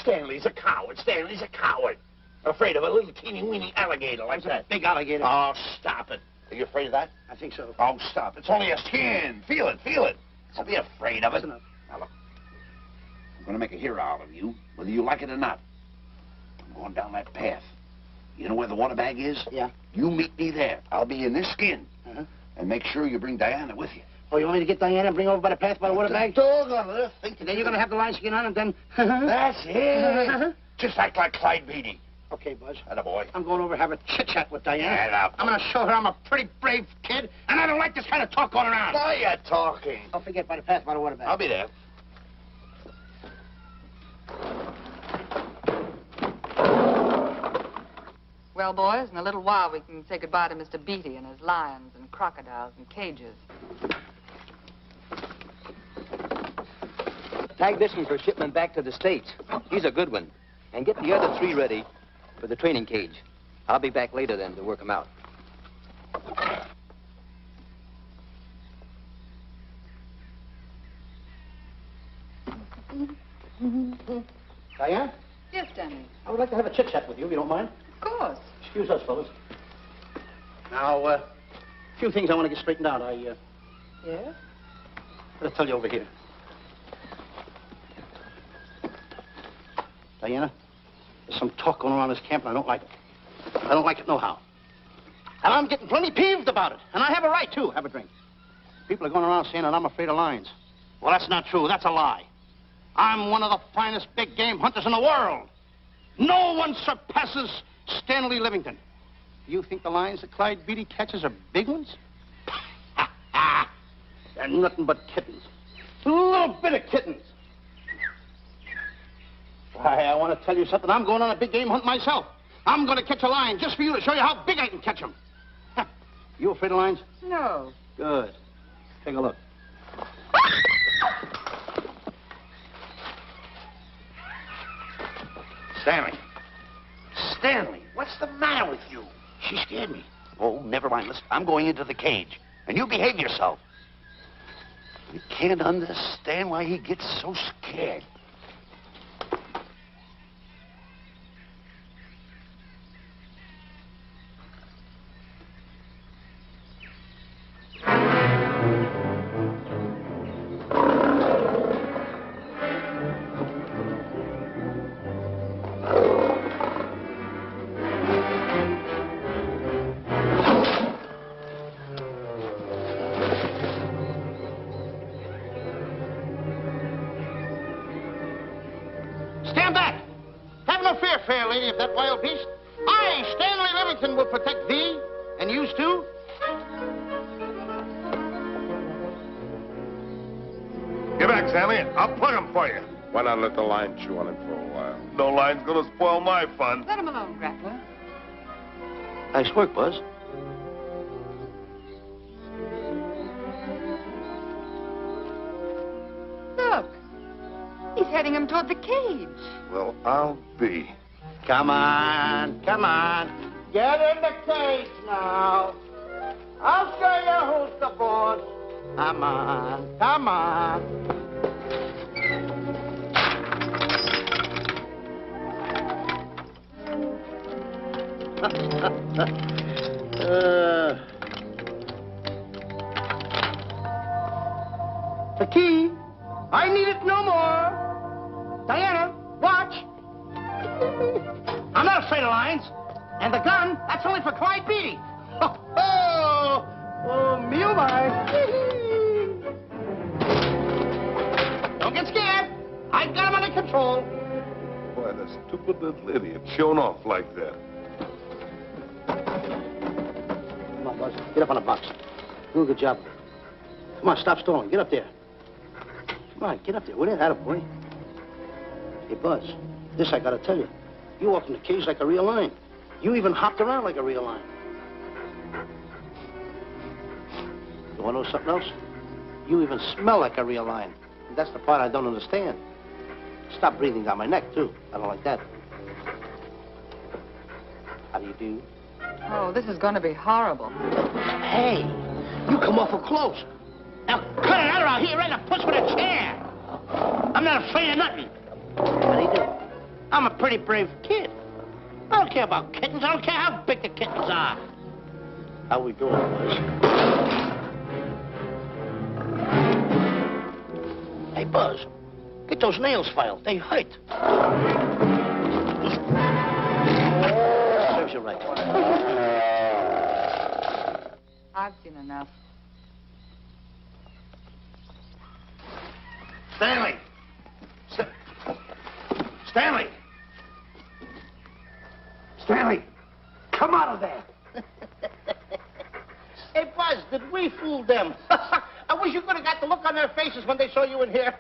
Stanley's a coward. Stanley's a coward. Afraid of a little teeny-weeny alligator like that. Big alligator. Oh, stop it. Are you afraid of that? I think so. Oh, stop. It's only a skin. Feel it, feel it. Don't be afraid of it. Listen up. Now, look. I'm going to make a hero out of you, whether you like it or not. I'm going down that path. You know where the water bag is? Yeah. You meet me there. I'll be in this skin. Uh-huh. And make sure you bring Diana with you. Oh, you want me to get Diana and bring her over by the path by the water bag? Doggone it. Think And then you're going to have the lion skin on and then... That's it. Just act like Clyde Beatty. Okay, Buzz. Attaboy. I'm going over to have a chit-chat with Diana. Get up. I'm going to show her I'm a pretty brave kid, and I don't like this kind of talk going around. Why are you talking? Don't forget by the path by the water bag. I'll be there. Well, boys, in a little while we can say goodbye to Mr. Beatty and his lions and crocodiles and cages. Tag this one for shipment back to the States. He's a good one. And get the other 3 ready for the training cage. I'll be back later then to work them out. Diana, Yes, Stanley. I would like to have a chit-chat with you, if you don't mind. Of course. Excuse us, fellas. Now, a few things I want to get straightened out. Yes? I'll tell you over here. Diana, there's some talk going around this camp, and I don't like it. I don't like it nohow. And I'm getting plenty peeved about it. And I have a right, too. Have a drink. People are going around saying that I'm afraid of lions. Well, that's not true. That's a lie. I'm one of the finest big game hunters in the world. No one surpasses Stanley Livington. You think the lions that Clyde Beatty catches are big ones? They're nothing but kittens. A little bit of kittens. Why, I want to tell you something. I'm going on a big game hunt myself. I'm going to catch a lion just for you to show you how big I can catch him. You afraid of lions? No. Good. Take a look. Stanley. Stanley, what's the matter with you? She scared me. Oh, never mind. Listen, I'm going into the cage. And you behave yourself. You can't understand why he gets so scared. Fair lady of that wild beast. I, Stanley Livington, will protect thee, and yous too. Get back, Stanley. I'll plug him for you. Why not let the lion chew on him for a while? No lion's gonna spoil my fun. Let him alone, Grappler. Nice work, Buzz. Look. He's heading him toward the cage. Well, I'll be. Come on, come on. Get in the cage now. I'll show you who's the boss. Come on, come on. The key. I need it no more. Diana, watch. I'm not afraid of lions. And the gun, that's only for Clyde Beatty. Oh, me oh my. Don't get scared. I got him under control. Boy, that stupid little idiot showing off like that. Come on, Buzz. Get up on the box. Do a good job. Come on, stop stalling. Get up there. Come on, get up there. What is that, boy? Hey, Buzz, this I gotta tell you. You walked in the cage like a real lion. You even hopped around like a real lion. You wanna know something else? You even smell like a real lion. And that's the part I don't understand. Stop breathing down my neck, too. I don't like that. How do you do? Oh, this is going to be horrible. Hey, You come awful close. Now, cut it out or I'll hit you right in the puss with a chair. I'm not afraid of nothing. How do you do? I'm a pretty brave kid. I don't care about kittens. I don't care how big the kittens are. How we doing, boys? Hey, Buzz, get those nails filed. They hurt. Serves you right. I've seen enough. Stanley! Stanley! Stanley! Come out of there! Hey, Buzz, did we fool them? I wish you could have got the look on their faces when they saw you in here.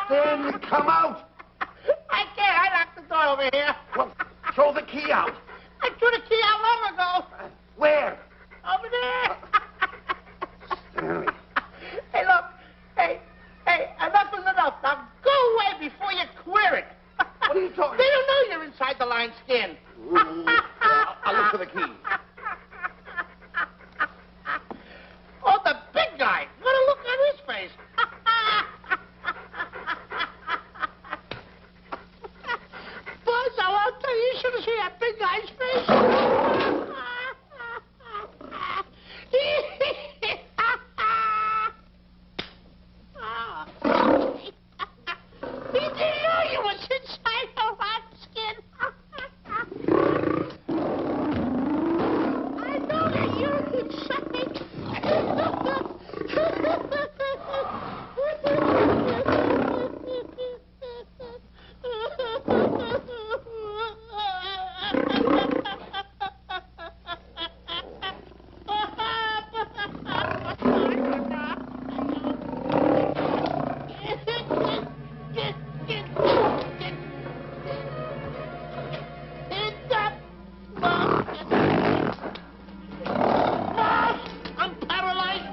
Stanley, come out! I can't. I locked the door over here. Well, throw the key out. I threw the key out long ago. Where? Over there. Stanley. Hey, look. Hey, enough is enough. Now go away before you queer it. What are you talking They don't know you're inside the lion's skin. I'll look for the key. Oh, the big guy. What a look on his face. Buzz, I'll tell you, you should have seen that big guy's face. He didn't know you was inside the lion's skin. I know that you're inside. I'm paralyzed.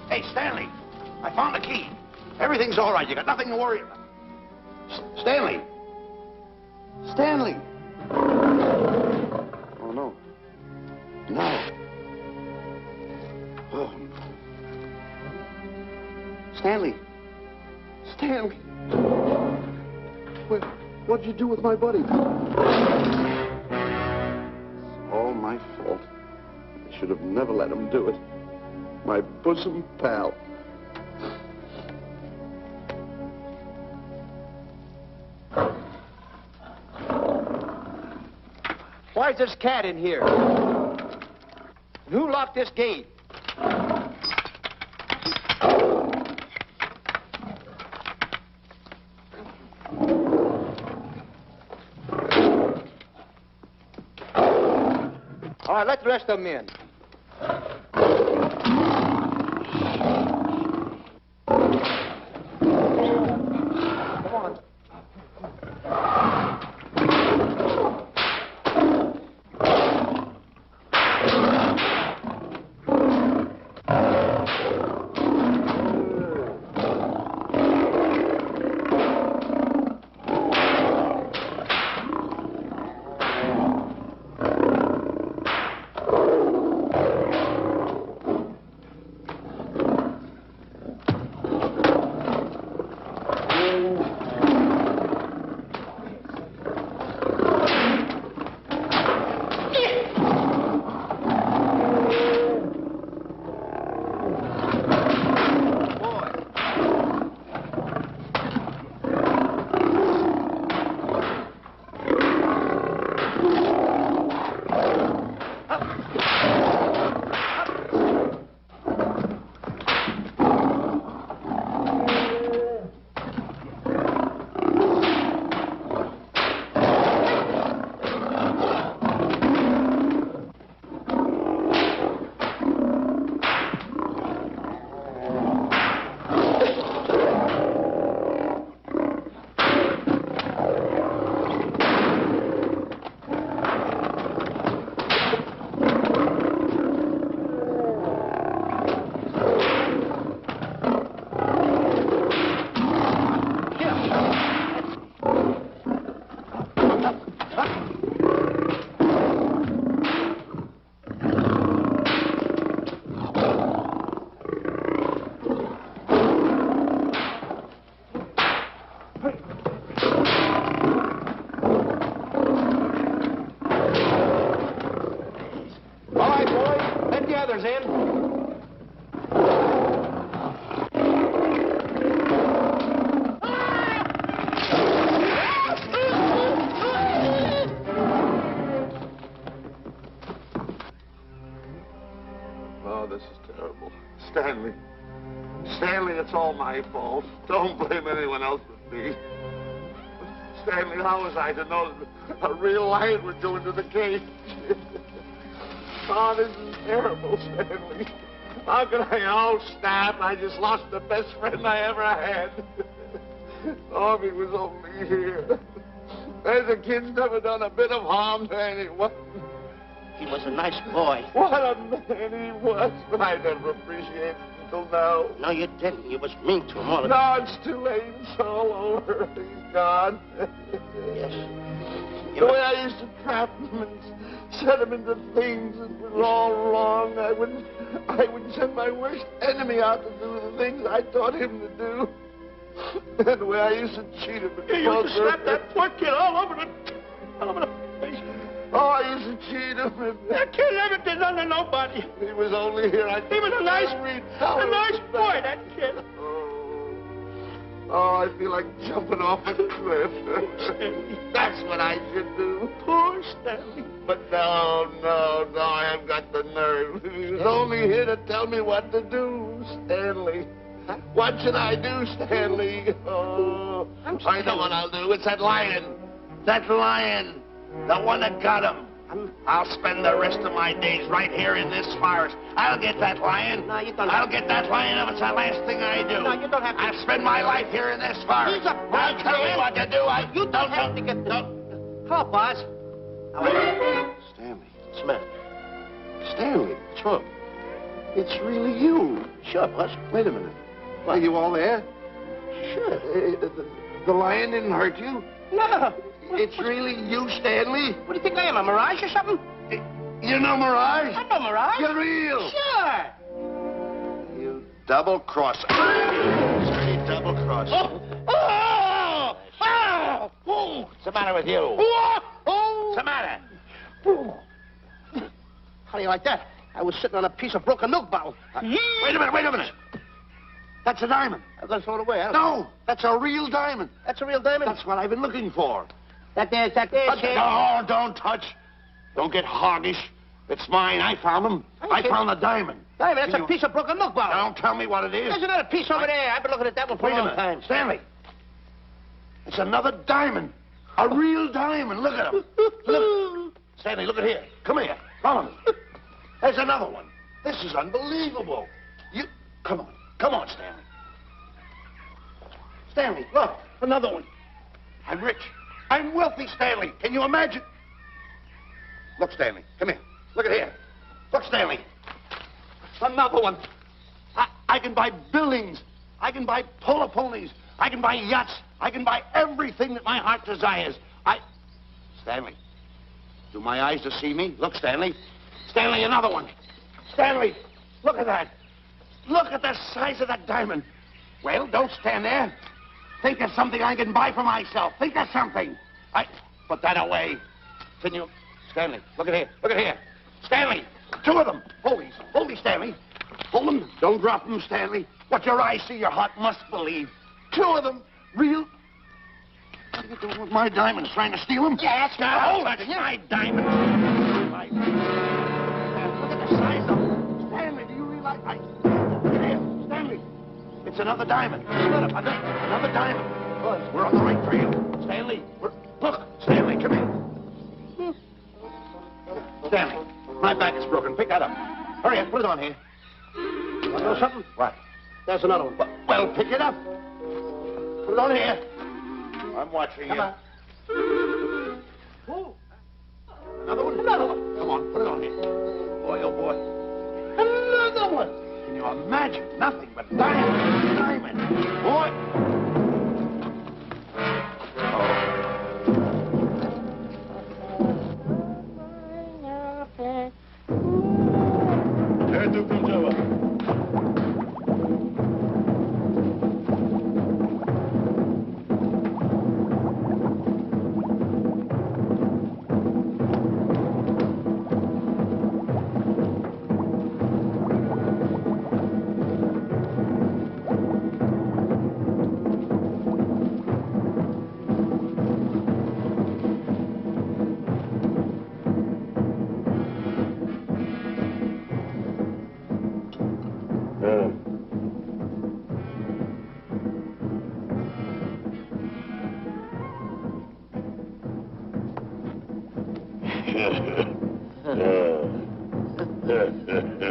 Hey, Stanley, I found the key. Everything's all right. You got nothing to worry about. Stanley. Stanley. Oh, no. No. Oh. Stanley. Stanley. What'd you do with my buddy? It's all my fault. I should have never let him do it. My bosom pal. Why's this cat in here? Who locked this gate? All right, let the rest of them in. Come on. Stanley, it's all my fault. Don't blame anyone else but me. Stanley, how was I to know that a real lion would go into the cage? Oh, this is terrible, Stanley. How could I? Oh, snap. I just lost the best friend I ever had. Oh, if he was only here. The kid's never done a bit of harm to anyone. He was a nice boy. What a man he was, but I never appreciated it until now. No, you didn't. You was mean to him all the No, it's too late. It's all over. He's gone. Yes. The way I used to trap him and set him into things, it was all wrong. I would send my worst enemy out to do the things I taught him to do. And the way I used to cheat him. You used to slap that poor kid all over the face. Oh, I used to cheat him. That kid never did nothing to nobody. He was only here. He was a nice boy, that kid. Oh, I feel like jumping off a cliff. That's what I should do. Poor Stanley. But no, I haven't got the nerve. He was only here to tell me what to do, Stanley. Huh? What should I do, Stanley? Oh, I know what I'll do. It's that lion. That lion. The one that got him. I'll spend the rest of my days right here in this forest. I'll get that lion. No, you don't. I'll get that lion if it's the last thing I do. No, you don't have to. I'll spend my life here in this forest. He's a bad Now tell me man. what to do. You don't have to get the... Hello, boss. Stanley. Smith. Stanley. Sure. It's really you. Sure, boss. Wait a minute. Are you all there? Sure. The lion didn't hurt you? No. It's really you, Stanley? What do you think I am, a mirage or something? You know Mirage? I'm no mirage. You're real. Sure. You double-crosser. Dirty double-crosser. What's the matter with you? What's the matter? How do you like that? I was sitting on a piece of broken milk bottle. Wait a minute. That's a diamond. I'm going to throw it away. No, that's a real diamond. That's a real diamond? That's what I've been looking for. That there, Shep. No, don't touch. Don't get hoggish. It's mine. I found them. I found the diamond. Diamond, that's a piece of broken milk bottle. Don't tell me what it is. There's another piece over there. I've been looking at that one for a long time. Stanley. It's another diamond. A real diamond. Look at him. Look. Stanley, look at here. Come here. Follow me. There's another one. This is unbelievable. Come on, Stanley. Stanley, look. Another one. I'm rich. I'm wealthy, Stanley. Can you imagine? Look, Stanley. Come here. Look at here. Look, Stanley. Another one. I can buy buildings. I can buy polo ponies. I can buy yachts. I can buy everything that my heart desires. Stanley, do my eyes deceive me? Look, Stanley. Stanley, another one. Stanley, look at that. Look at the size of that diamond. Well, don't stand there. Think of something I can buy for myself. Think of something. Put that away. Can you... Stanley, look at here. Look at here. Stanley, two of them. Hold these, Stanley. Hold them. Don't drop them, Stanley. What your eyes see, your heart must believe. Two of them. Real... What are you doing with my diamonds? Trying to steal them? Yes, Now, hold it. My diamonds. Look at the size of them. Stanley, do you realize... Look at here. Stanley. It's another diamond. Another diamond. We're on the right trail. Stanley, look. Stanley, come here. Stanley, my back is broken. Pick that up. Hurry up. Put it on here. Want to know something? What? There's another one. Well, pick it up. Put it on here. I'm watching you. Come on. Another one? Another one. Come on, put it on here. Boy, oh boy. Another one. Can you imagine? Nothing but diamond. Boy.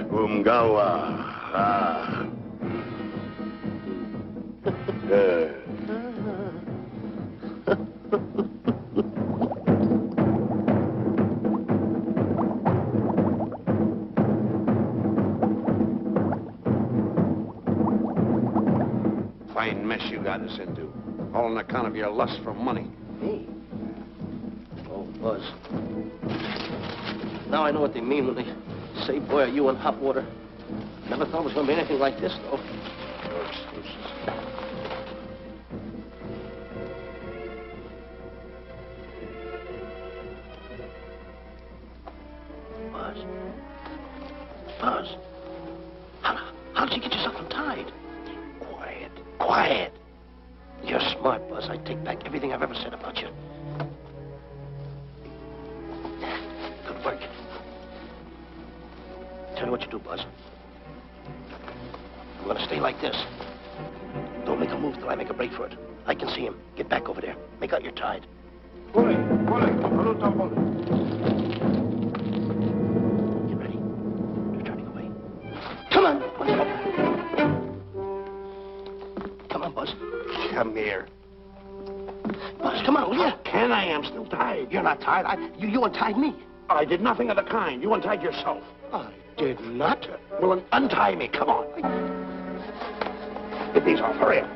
Umgawa. Ah. Fine mess you got us into. All on account of your lust for money. Me? Oh, Buzz. Now I know what they mean when they say, boy, are you in hot water. Never thought it was going to be anything like this, though. No excuses. Buzz. Buzz. How did you get yourself untied? Quiet. Quiet. You're smart, Buzz. I take back everything I've ever said about you. Good work. Tell me what you do, Buzz. I'm going to stay like this. Don't make a move till I make a break for it. I can see him. Get back over there. Make out you're tied. Get ready. You're turning away. Come on. Come on, Buzz. Come here. Buzz, come on, will you? Can I? I'm still tied. You're not tied. You untied me. I did nothing of the kind. You untied yourself. I did not. Well, then untie me. Come on. Get these off. Hurry up.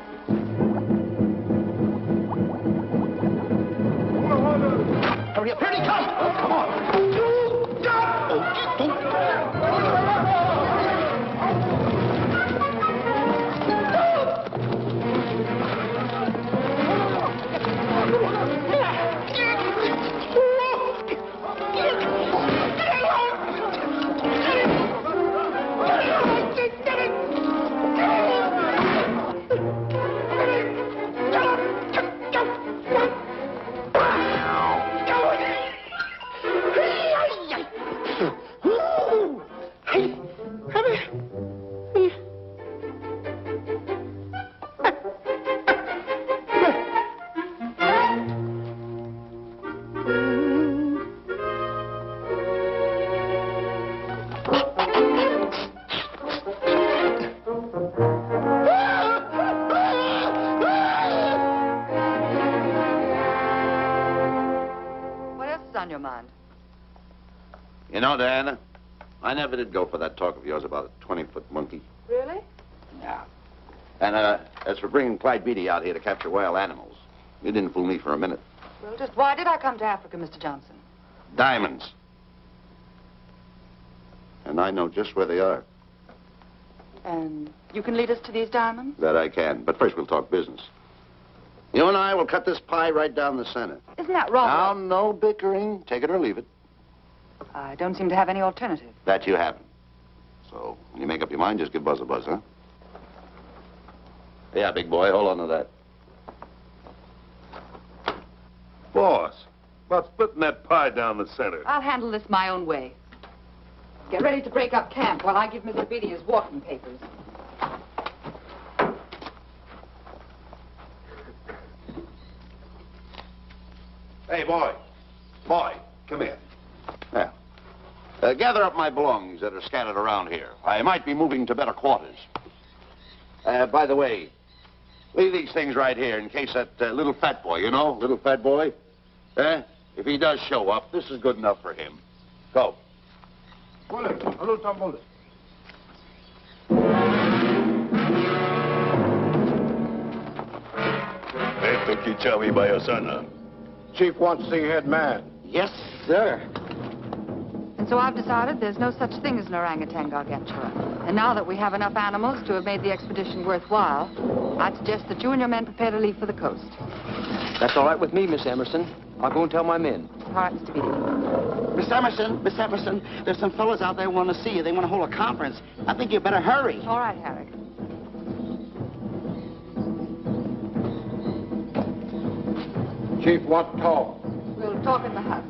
Hurry up. Here he comes. Oh, come on. You know, Diana, I never did go for that talk of yours about a 20-foot monkey. Really? Yeah. And as for bringing Clyde Beatty out here to capture wild animals, you didn't fool me for a minute. Well, just why did I come to Africa, Mr. Johnson? Diamonds. And I know just where they are. And you can lead us to these diamonds? That I can. But first we'll talk business. You and I will cut this pie right down the center. Isn't that wrong? Now, no bickering. Take it or leave it. I don't seem to have any alternative. That you haven't. So, when you make up your mind, just give Buzz a buzz, huh? Yeah, big boy, hold on to that. Boss, about splitting that pie down the center. I'll handle this my own way. Get ready to break up camp while I give Mr. Beatty his walking papers. Hey, boy. Boy, come here. Yeah. Gather up my belongings that are scattered around here. I might be moving to better quarters. By the way, leave these things right here in case that little fat boy, you know, little fat boy, if he does show up, this is good enough for him. Go. Chief wants to see head man. Yes, sir. And so I've decided there's no such thing as an orangutan gargantua. And now that we have enough animals to have made the expedition worthwhile, I'd suggest that you and your men prepare to leave for the coast. That's all right with me, Miss Emerson. I'll go and tell my men. All right, Mr. Beatty. Miss Emerson, there's some fellas out there who want to see you. They want to hold a conference. I think you better hurry. All right, Harry. Chief wants to talk. We'll talk in the hut.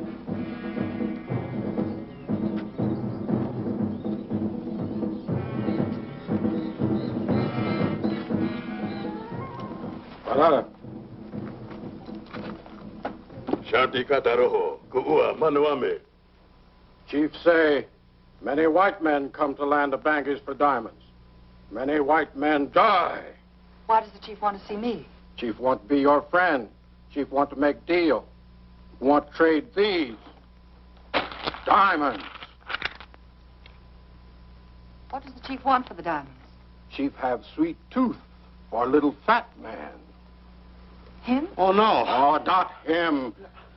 Shanti kataroho, kuua manuame. Chief say, many white men come to land of Bangers for diamonds. Many white men die. Why does the chief want to see me? Chief want to be your friend. Chief want to make deal. Want to trade these. Diamonds. What does the chief want for the diamonds? Chief have sweet tooth for little fat man. Him? Oh, no. Oh, not him.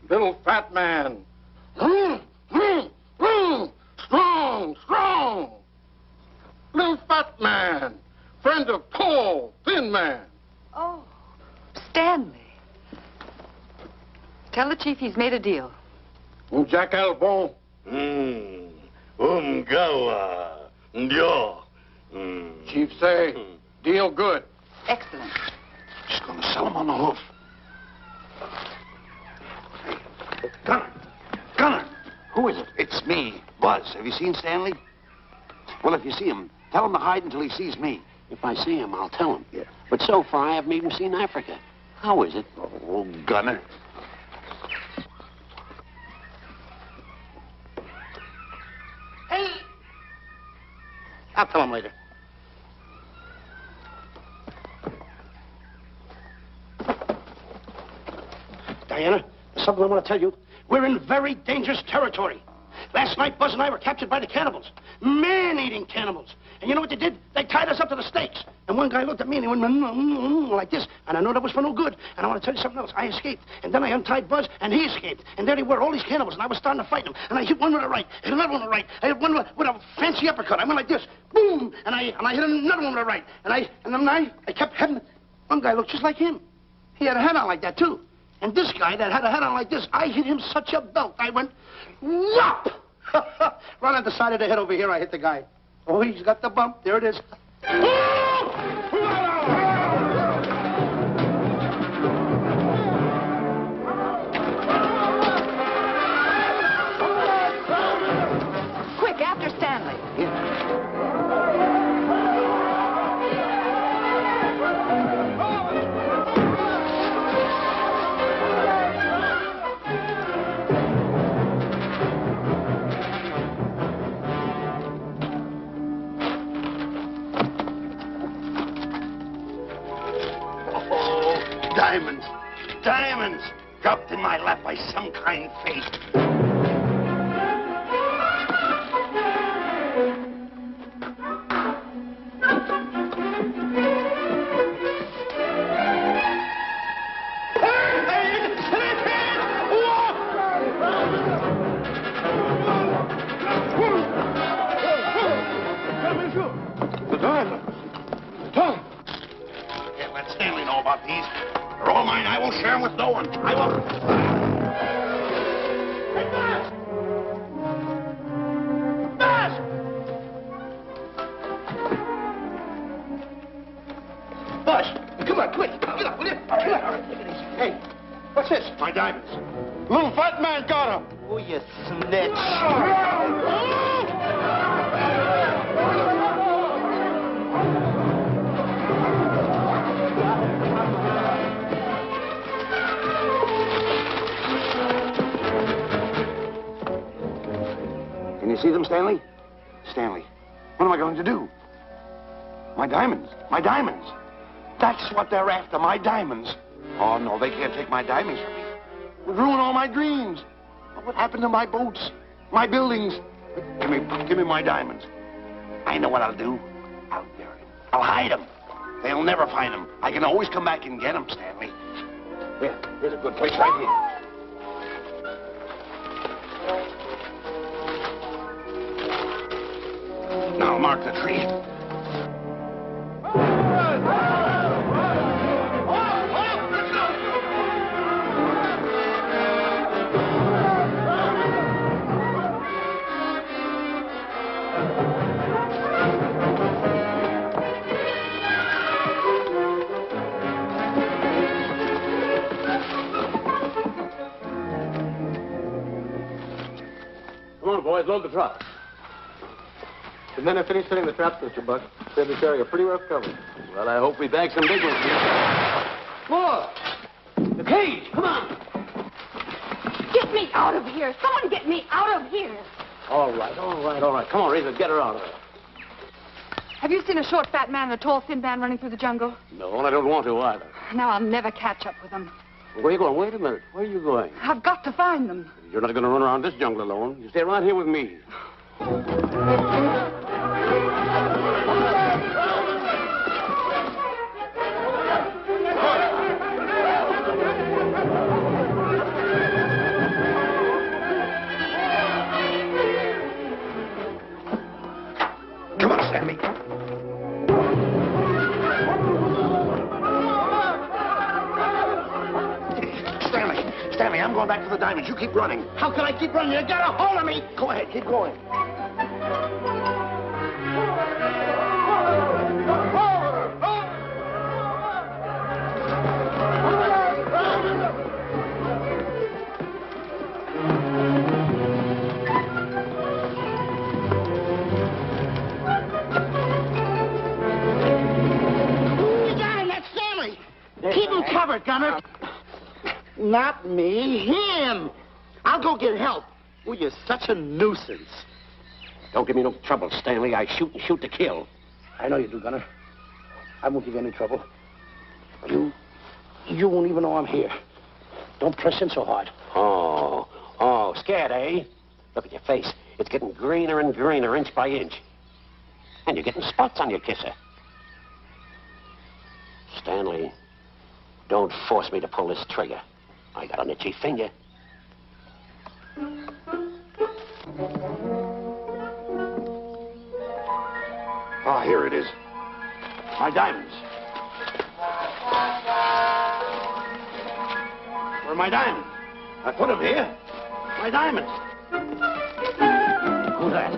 Little fat man. Strong, strong. Little fat man. Friend of tall, thin man. Oh, Stanley. Tell the chief he's made a deal. Jack Albon. Gawa. Ndio. Chief say, deal good. Excellent. She's going to sell him on the hoof. Hey, Gunner. Who is it? It's me, Buzz. Have you seen Stanley? Well, if you see him, tell him to hide until he sees me. If I see him, I'll tell him. Yeah. But so far, I haven't even seen Africa. How is it? Oh, Gunner. Hey! I'll tell him later. Diana, there's something I want to tell you. We're in very dangerous territory. Last night, Buzz and I were captured by the cannibals. Man-eating cannibals. And you know what they did? They tied us up to the stakes. And one guy looked at me and he went like this. And I know that was for no good. And I want to tell you something else. I escaped. And then I untied Buzz and he escaped. And there they were, all these cannibals. And I was starting to fight them. And I hit one with a right. Hit another one with a right. I hit one with a fancy uppercut. I went like this. Boom! And I hit another one with a right. And then I kept hitting. One guy looked just like him. He had a hat on like that, too. And this guy that had a hat on like this, I hit him such a belt. I went, whop! Right on the side of the head over here, I hit the guy. Oh, he's got the bump. There it is. Quick, after Stanley. Diamonds. Diamonds. Dropped in my lap by some kind fate. The diamonds. Tom. Can't let Stanley know about these. They're all mine. I won't share them with no one. I won't. Hey, Buzz! Buzz! Buzz, come on, quick. Get up, will you? Come on. Take it easy. Hey, what's this? My diamonds. Little fat man got him. Oh, you snitch. Can you see them, Stanley? Stanley, what am I going to do? My diamonds. My diamonds. That's what they're after, my diamonds. Oh, no, they can't take my diamonds from me. It would ruin all my dreams. What happened to my boats? My buildings? Give me my diamonds. I know what I'll do. I'll bury them. I'll hide them. They'll never find them. I can always come back and get them, Stanley. Here, here's a good place right here. Now mark the tree. Come on, boys, load the truck. The men have finished setting the traps, Mr. Buck. Said we carry a pretty rough cover. Well, I hope we bag some big ones here. Look! The cage! Come on! Get me out of here. Someone get me out of here. All right. Come on, Razor, get her out of there. Have you seen a short, fat man and a tall, thin man running through the jungle? No, and I don't want to either. Now I'll never catch up with them. Where are you going? Wait a minute. Where are you going? I've got to find them. You're not going to run around this jungle alone. You stay right here with me. Come on, Stanley. Stanley, I'm going back for the diamonds. You keep running. How can I keep running? You got a hold of me. Go ahead, keep going. You got him. That's Stanley. Keep him covered, Gunner. Not me, him. I'll go get help. Oh, you're such a nuisance. Don't give me no trouble, Stanley. I shoot and shoot to kill. I know you do, Gunner. I won't give you any trouble. You won't even know I'm here. Don't press in so hard. Oh, scared, eh? Look at your face. It's getting greener and greener, inch by inch. And you're getting spots on your kisser. Stanley, don't force me to pull this trigger. I got an itchy finger. Ah, here it is. My diamonds. Where are my diamonds? I put them here. My diamonds. Who's that?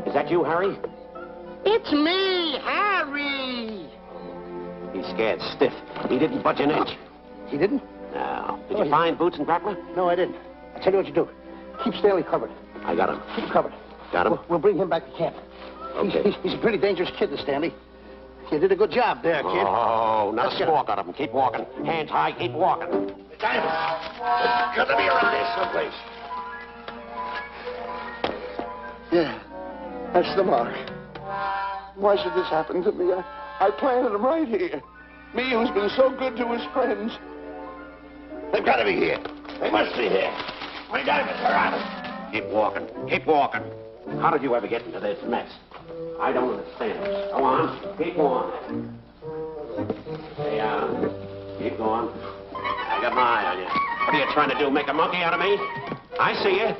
Is that you, Harry? It's me, Harry. He's scared stiff. He didn't budge an inch. He didn't? No. Did you find Boots and Grappler? No, I didn't. I'll tell you what you do. Keep Stanley covered. I got him. Keep him covered. Got him? We'll bring him back to camp. Okay. He's a pretty dangerous kid, this Stanley. You did a good job there, kid. Oh, now Let's get walk out of him. Keep walking. Hands high, keep walking. The diamonds. It's got to be around here someplace. Yeah, that's the mark. Why should this happen to me? I planted them right here. Me, who's been so good to his friends. They've got to be here. They must be here. My diamonds are out. Keep walking. Keep walking. How did you ever get into this mess? I don't understand this. Go on. Keep on. Stay on. Keep going. I got my eye on you. What are you trying to do? Make a monkey out of me? I see you.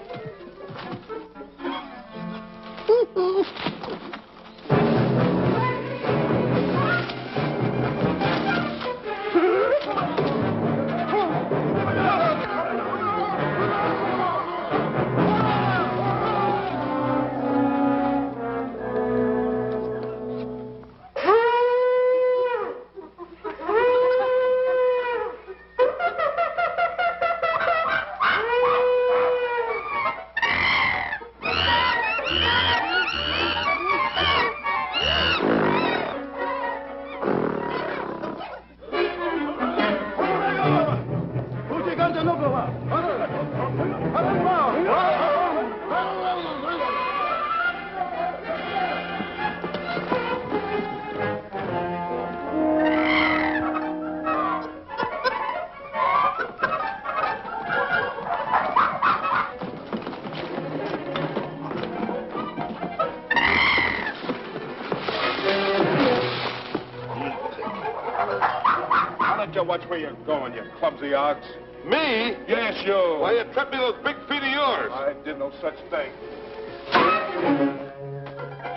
Watch where you're going, you clumsy ox. Me? Yes, you. Why, you tripped me with those big feet of yours. I did no such thing.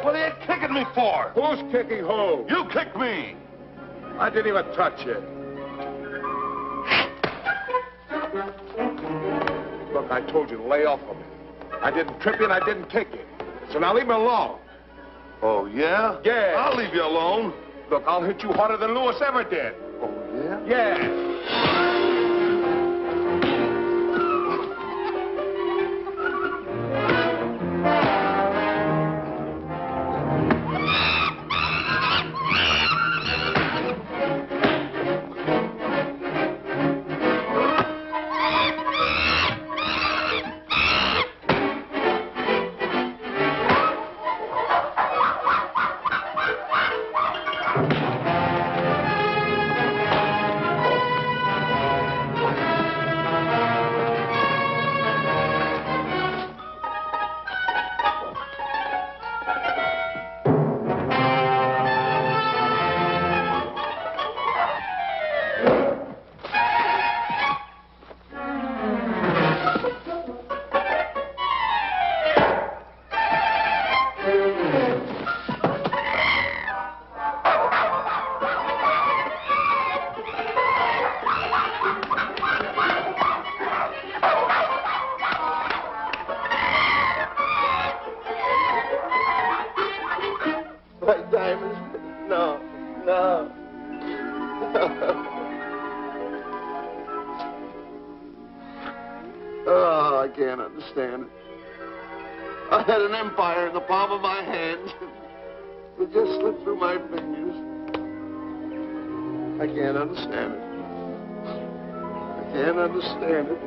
What are you kicking me for? Who's kicking who? You kicked me. I didn't even touch you. Look, I told you to lay off of me. I didn't trip you and I didn't kick you. So now leave me alone. Oh, yeah? Yeah. I'll leave you alone. Look, I'll hit you harder than Lewis ever did. Oh, yeah? Yeah. Oh, I can't understand it. I had an empire in the palm of my hand. It just slipped through my fingers. I can't understand it. I can't understand it.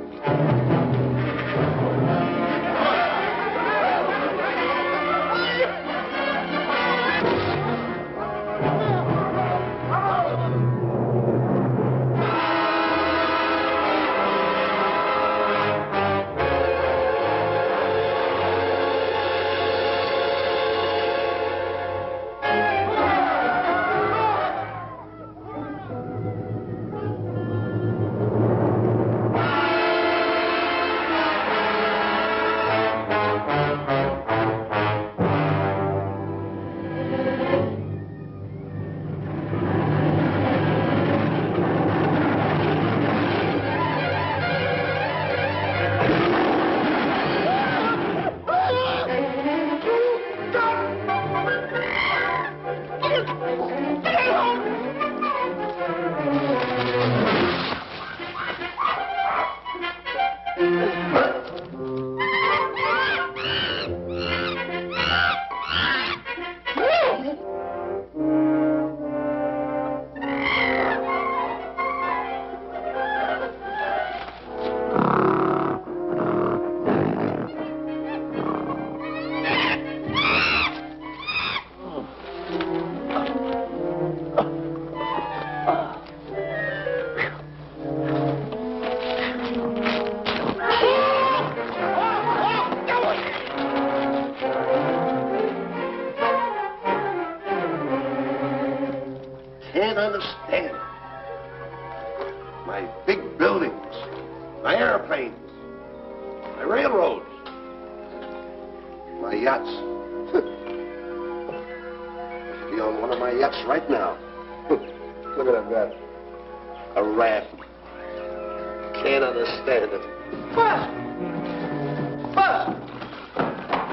Can't understand. My big buildings, my airplanes, my railroads, my yachts. Be on one of my yachts right now. Look what I've got. A raft. Can't understand it. Buzz! Buzz!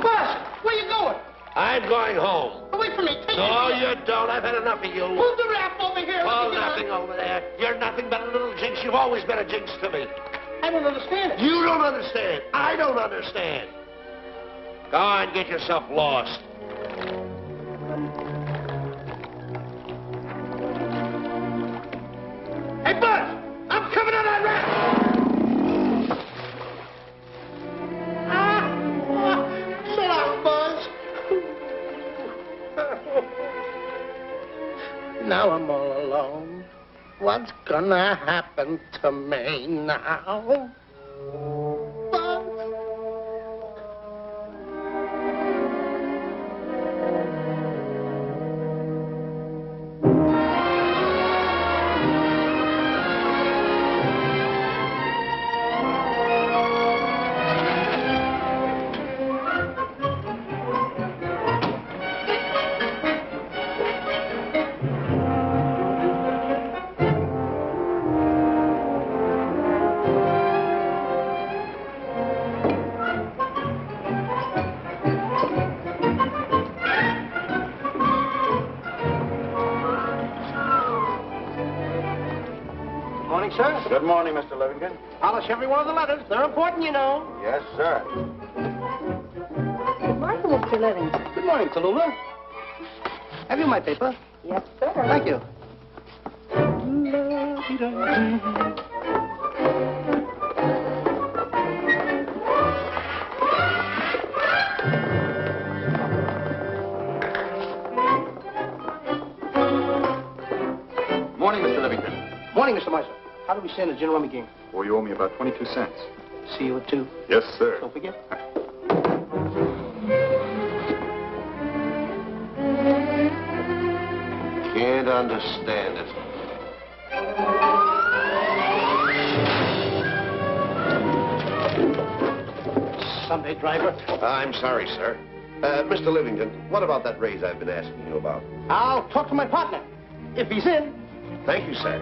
Buzz! Where you going? I'm going home. Wait for me. Take No, me. you don't. I've had enough of you. Move the raft over here. Oh, nothing over there. You're nothing but a little jinx. You've always been a jinx to me. I don't understand it. You don't understand. I don't understand. Go on, get yourself lost. Hey, Buzz! I'm coming on that raft! So long, Buzz. Now I'm all alone. What's gonna happen to me now? Buzz? Sir? Good morning, Mr. Livingston. Polish every one of the letters. They're important, you know. Yes, sir. Good morning, Mr. Livingston. Good morning, Tallulah. Have you my paper? Yes, sir. Thank you. Morning, Mr. Livingston. Morning, Mr. Marshall. How do we stand the gin rummy game? Oh, you owe me about 22 cents. See you at 2. Yes, sir. Don't forget. Can't understand it. Sunday driver. I'm sorry, sir. Mr. Livingston, what about that raise I've been asking you about? I'll talk to my partner. If he's in. Thank you, sir.